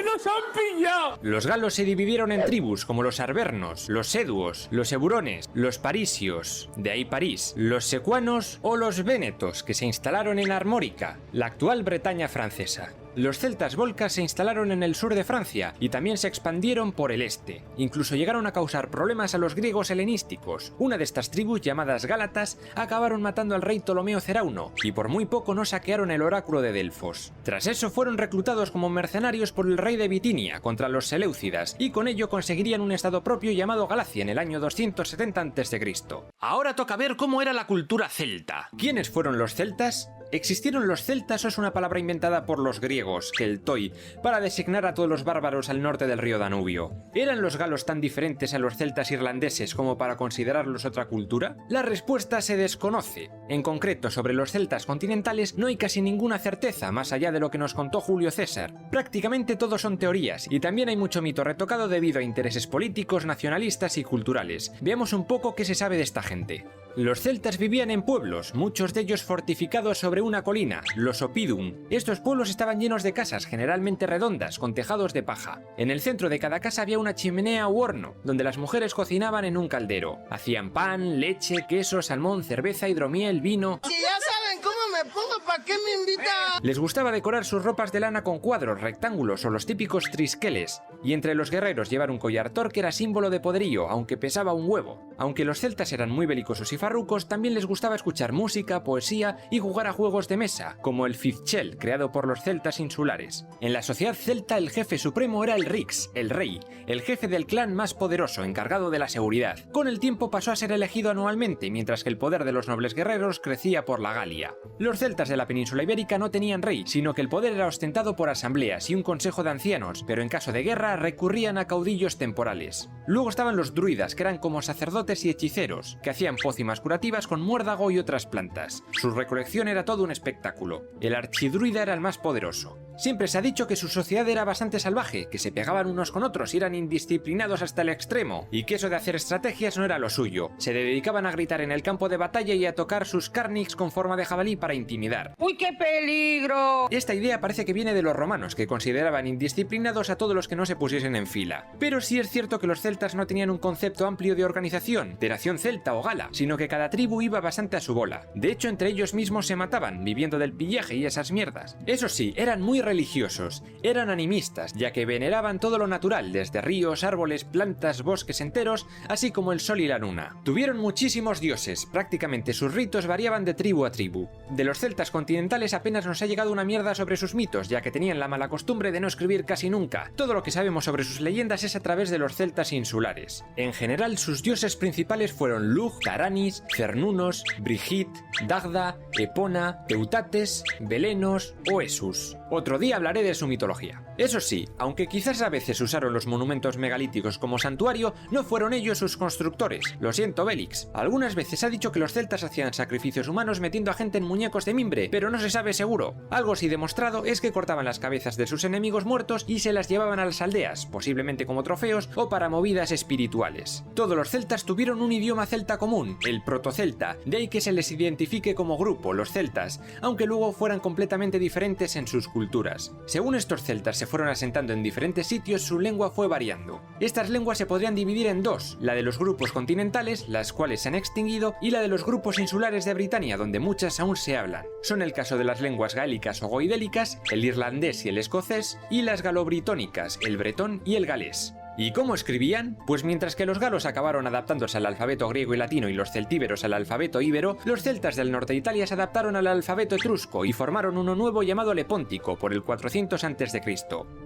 Speaker 10: ¡Nos han pillado!
Speaker 1: Los galos se dividieron en tribus como los arvernos, los seduos, los eburones, los parisios, de ahí París, los secuanos o los vénetos, que se instalaron en Armórica, la actual Bretaña francesa. Los celtas volcas se instalaron en el sur de Francia y también se expandieron por el este. Incluso llegaron a causar problemas a los griegos helenísticos. Una de estas tribus, llamadas gálatas, acabaron matando al rey Ptolomeo Cerauno y por muy poco no saquearon el oráculo de Delfos. Tras eso fueron reclutados como mercenarios por el rey de Bitinia contra los seleucidas y con ello conseguirían un estado propio llamado Galacia en el año 270 a.C.
Speaker 8: Ahora toca ver cómo era la cultura celta.
Speaker 1: ¿Quiénes fueron los celtas? ¿Existieron los celtas o es una palabra inventada por los griegos, keltoi, para designar a todos los bárbaros al norte del río Danubio? ¿Eran los galos tan diferentes a los celtas irlandeses como para considerarlos otra cultura? La respuesta se desconoce. En concreto, sobre los celtas continentales no hay casi ninguna certeza, más allá de lo que nos contó Julio César. Prácticamente todo son teorías, y también hay mucho mito retocado debido a intereses políticos, nacionalistas y culturales. Veamos un poco qué se sabe de esta gente. Los celtas vivían en pueblos, muchos de ellos fortificados sobre una colina, los oppidum. Estos pueblos estaban llenos de casas, generalmente redondas, con tejados de paja. En el centro de cada casa había una chimenea u horno, donde las mujeres cocinaban en un caldero. Hacían pan, leche, queso, salmón, cerveza, hidromiel, vino...
Speaker 4: Si ya saben cómo me pongo, ¿para qué me invitan?
Speaker 1: Les gustaba decorar sus ropas de lana con cuadros, rectángulos o los típicos trisqueles. Y entre los guerreros llevar un collar Thor que era símbolo de poderío, aunque pesaba un huevo. Aunque los celtas eran muy belicosos y farrucos, también les gustaba escuchar música, poesía y jugar a juegos de mesa, como el Fifchel, creado por los celtas insulares. En la sociedad celta el jefe supremo era el Rix, el rey, el jefe del clan más poderoso, encargado de la seguridad. Con el tiempo pasó a ser elegido anualmente, mientras que el poder de los nobles guerreros crecía por la Galia. Los celtas de la península ibérica no tenían rey, sino que el poder era ostentado por asambleas y un consejo de ancianos, pero en caso de guerra recurrían a caudillos temporales. Luego estaban los druidas, que eran como sacerdotes y hechiceros, que hacían pócimas curativas con muérdago y otras plantas. Su recolección era todo un espectáculo. El archidruida era el más poderoso. Siempre se ha dicho que su sociedad era bastante salvaje, que se pegaban unos con otros y eran indisciplinados hasta el extremo, y que eso de hacer estrategias no era lo suyo. Se dedicaban a gritar en el campo de batalla y a tocar sus carnix con forma de jabalí para intimidar.
Speaker 13: ¡Uy, qué peligro!
Speaker 1: Esta idea parece que viene de los romanos, que consideraban indisciplinados a todos los que no se pusiesen en fila. Pero sí es cierto que los celtas no tenían un concepto amplio de organización, de nación celta o gala, sino que cada tribu iba bastante a su bola. De hecho, entre ellos mismos se mataban, viviendo del pillaje y esas mierdas. Eso sí, eran muy religiosos, eran animistas, ya que veneraban todo lo natural, desde ríos, árboles, plantas, bosques enteros, así como el sol y la luna. Tuvieron muchísimos dioses, prácticamente sus ritos variaban de tribu a tribu. De los celtas continentales apenas nos ha llegado una mierda sobre sus mitos, ya que tenían la mala costumbre de no escribir casi nunca. Todo lo que sabemos sobre sus leyendas es a través de los celtas insulares. En general, sus dioses principales fueron Lug, Taranis, Cernunos, Brigid, Dagda, Epona, Teutates, Belenos o Esus. Otro día hablaré de su mitología. Eso sí, aunque quizás a veces usaron los monumentos megalíticos como santuario, no fueron ellos sus constructores. Lo siento, Bélix. Algunas veces ha dicho que los celtas hacían sacrificios humanos metiendo a gente en muñecos de mimbre, pero no se sabe seguro. Algo sí demostrado es que cortaban las cabezas de sus enemigos muertos y se las llevaban a las aldeas, posiblemente como trofeos o para movidas espirituales. Todos los celtas tuvieron un idioma celta común, el protocelta, de ahí que se les identifique como grupo, los celtas, aunque luego fueran completamente diferentes en sus culturas. Según estos celtas se fueron asentando en diferentes sitios, su lengua fue variando. Estas lenguas se podrían dividir en dos, la de los grupos continentales, las cuales se han extinguido, y la de los grupos insulares de Britania, donde muchas aún se hablan. Son el caso de las lenguas gaélicas o goidélicas, el irlandés y el escocés, y las galobritónicas, el bretón y el galés. ¿Y cómo escribían? Pues mientras que los galos acabaron adaptándose al alfabeto griego y latino y los celtíberos al alfabeto íbero, los celtas del norte de Italia se adaptaron al alfabeto etrusco y formaron uno nuevo llamado lepóntico por el 400 a.C.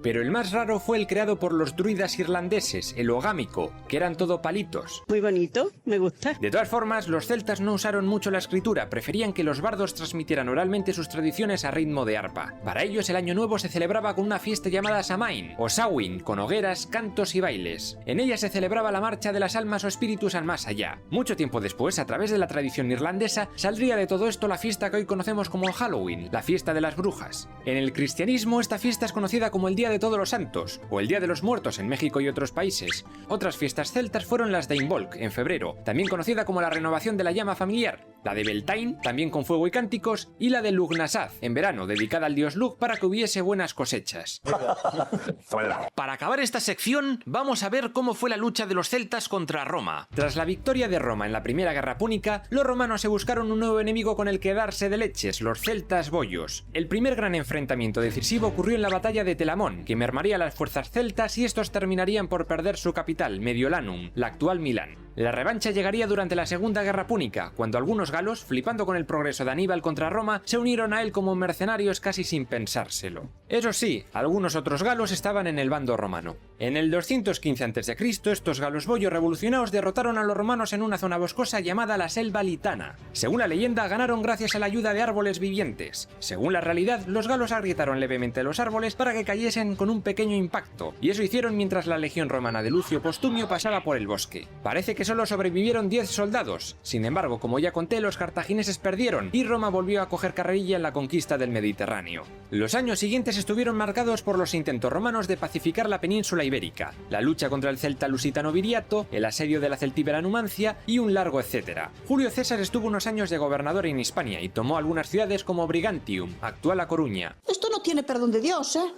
Speaker 1: Pero el más raro fue el creado por los druidas irlandeses, el ogámico, que eran todo palitos.
Speaker 13: Muy bonito, me gusta.
Speaker 1: De todas formas, los celtas no usaron mucho la escritura, preferían que los bardos transmitieran oralmente sus tradiciones a ritmo de arpa. Para ellos el año nuevo se celebraba con una fiesta llamada Samain o Samhain, con hogueras, cantos y bailes. En ella se celebraba la marcha de las almas o espíritus al más allá. Mucho tiempo después, a través de la tradición irlandesa, saldría de todo esto la fiesta que hoy conocemos como Halloween, la fiesta de las brujas. En el cristianismo, esta fiesta es conocida como el Día de Todos los Santos, o el Día de los Muertos en México y otros países. Otras fiestas celtas fueron las de Imbolc, en febrero, también conocida como la renovación de la llama familiar. la de Beltane, también con fuego y cánticos, y la de Lughnasadh, en verano, dedicada al dios Lugh para que hubiese buenas cosechas.
Speaker 8: Para acabar esta sección, vamos a ver cómo fue la lucha de los celtas contra Roma.
Speaker 1: Tras la victoria de Roma en la Primera Guerra Púnica, los romanos se buscaron un nuevo enemigo con el que darse de leches, los celtas boyos. El primer gran enfrentamiento decisivo ocurrió en la batalla de Telamón, que mermaría a las fuerzas celtas y estos terminarían por perder su capital, Mediolanum, la actual Milán. La revancha llegaría durante la Segunda Guerra Púnica, cuando algunos galos, flipando con el progreso de Aníbal contra Roma, se unieron a él como mercenarios casi sin pensárselo. Eso sí, algunos otros galos estaban en el bando romano. En el 215 a.C., estos galos boyos revolucionados derrotaron a los romanos en una zona boscosa llamada la Selva Litana. Según la leyenda, ganaron gracias a la ayuda de árboles vivientes. Según la realidad, los galos agrietaron levemente los árboles para que cayesen con un pequeño impacto, y eso hicieron mientras la legión romana de Lucio Postumio pasaba por el bosque. Parece que solo sobrevivieron 10 soldados. Sin embargo, como ya conté, los cartagineses perdieron y Roma volvió a coger carrerilla en la conquista del Mediterráneo. Los años siguientes estuvieron marcados por los intentos romanos de pacificar la península ibérica, la lucha contra el celta lusitano Viriato, el asedio de la celtíbera Numancia y un largo etcétera. Julio César estuvo unos años de gobernador en Hispania y tomó algunas ciudades como Brigantium, actual A Coruña.
Speaker 13: Esto no tiene perdón de Dios, ¿eh?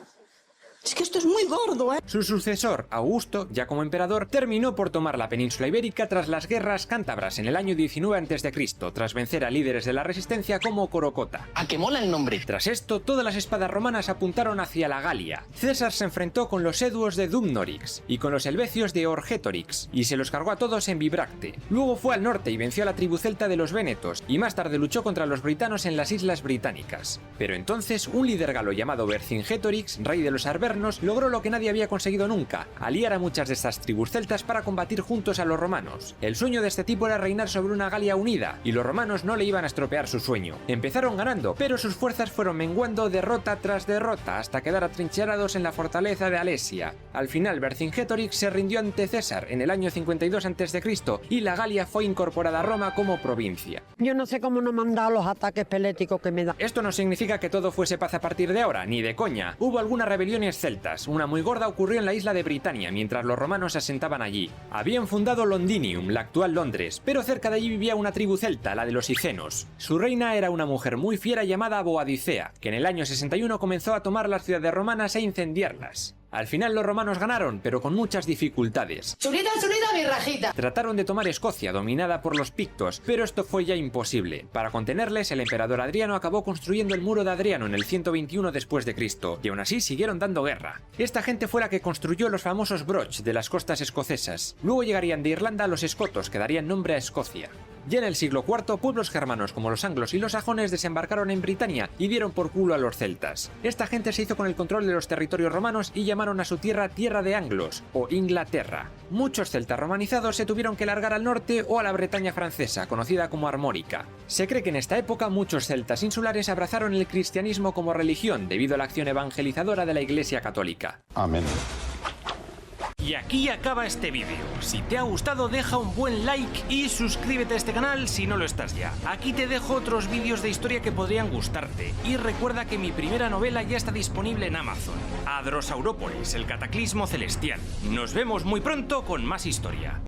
Speaker 13: Es que esto es muy gordo, ¿eh?
Speaker 1: Su sucesor, Augusto, ya como emperador, terminó por tomar la península ibérica tras las guerras cántabras en el año 19 a.C., tras vencer a líderes de la resistencia como Corocota.
Speaker 15: ¡A que mola el nombre!
Speaker 1: Tras esto, todas las espadas romanas apuntaron hacia la Galia. César se enfrentó con los eduos de Dumnorix y con los helvecios de Orgetorix, y se los cargó a todos en Bibracte. Luego fue al norte y venció a la tribu celta de los Vénetos, y más tarde luchó contra los britanos en las Islas Británicas. Pero entonces, un líder galo llamado Vercingetorix, rey de los Arvernos, logró lo que nadie había conseguido nunca, aliar a muchas de estas tribus celtas para combatir juntos a los romanos. El sueño de este tipo era reinar sobre una Galia unida, y los romanos no le iban a estropear su sueño. Empezaron ganando, pero sus fuerzas fueron menguando derrota tras derrota, hasta quedar atrincherados en la fortaleza de Alesia. Al final, Vercingetorix se rindió ante César en el año 52 a.C. y la Galia fue incorporada a Roma como provincia.
Speaker 13: Yo no sé cómo no me han dado los ataques peléticos que me da.
Speaker 1: Esto no significa que todo fuese paz a partir de ahora, ni de coña. Hubo algunas rebeliones celtas. Una muy gorda ocurrió en la isla de Britania, mientras los romanos se asentaban allí. Habían fundado Londinium, la actual Londres, pero cerca de allí vivía una tribu celta, la de los Icenos. Su reina era una mujer muy fiera llamada Boadicea, que en el año 61 comenzó a tomar las ciudades romanas e incendiarlas. Al final los romanos ganaron, pero con muchas dificultades.
Speaker 13: ¡Chulita, chulita, mi rajita!
Speaker 1: Trataron de tomar Escocia, dominada por los pictos, pero esto fue ya imposible. Para contenerles, el emperador Adriano acabó construyendo el muro de Adriano en el 121 después de Cristo, y aún así siguieron dando guerra. Esta gente fue la que construyó los famosos broch de las costas escocesas. Luego llegarían de Irlanda los escotos, que darían nombre a Escocia. Ya en el siglo IV, pueblos germanos como los anglos y los sajones desembarcaron en Britania y dieron por culo a los celtas. Esta gente se hizo con el control de los territorios romanos y llamaron a su tierra Tierra de Anglos, o Inglaterra. Muchos celtas romanizados se tuvieron que largar al norte o a la Bretaña francesa, conocida como Armórica. Se cree que en esta época muchos celtas insulares abrazaron el cristianismo como religión debido a la acción evangelizadora de la Iglesia Católica.
Speaker 12: Amén.
Speaker 8: Y aquí acaba este vídeo. Si te ha gustado, deja un buen like y suscríbete a este canal si no lo estás ya. Aquí te dejo otros vídeos de historia que podrían gustarte. Y recuerda que mi primera novela ya está disponible en Amazon. Hadrosaurópolis, el cataclismo celestial. Nos vemos muy pronto con más historia.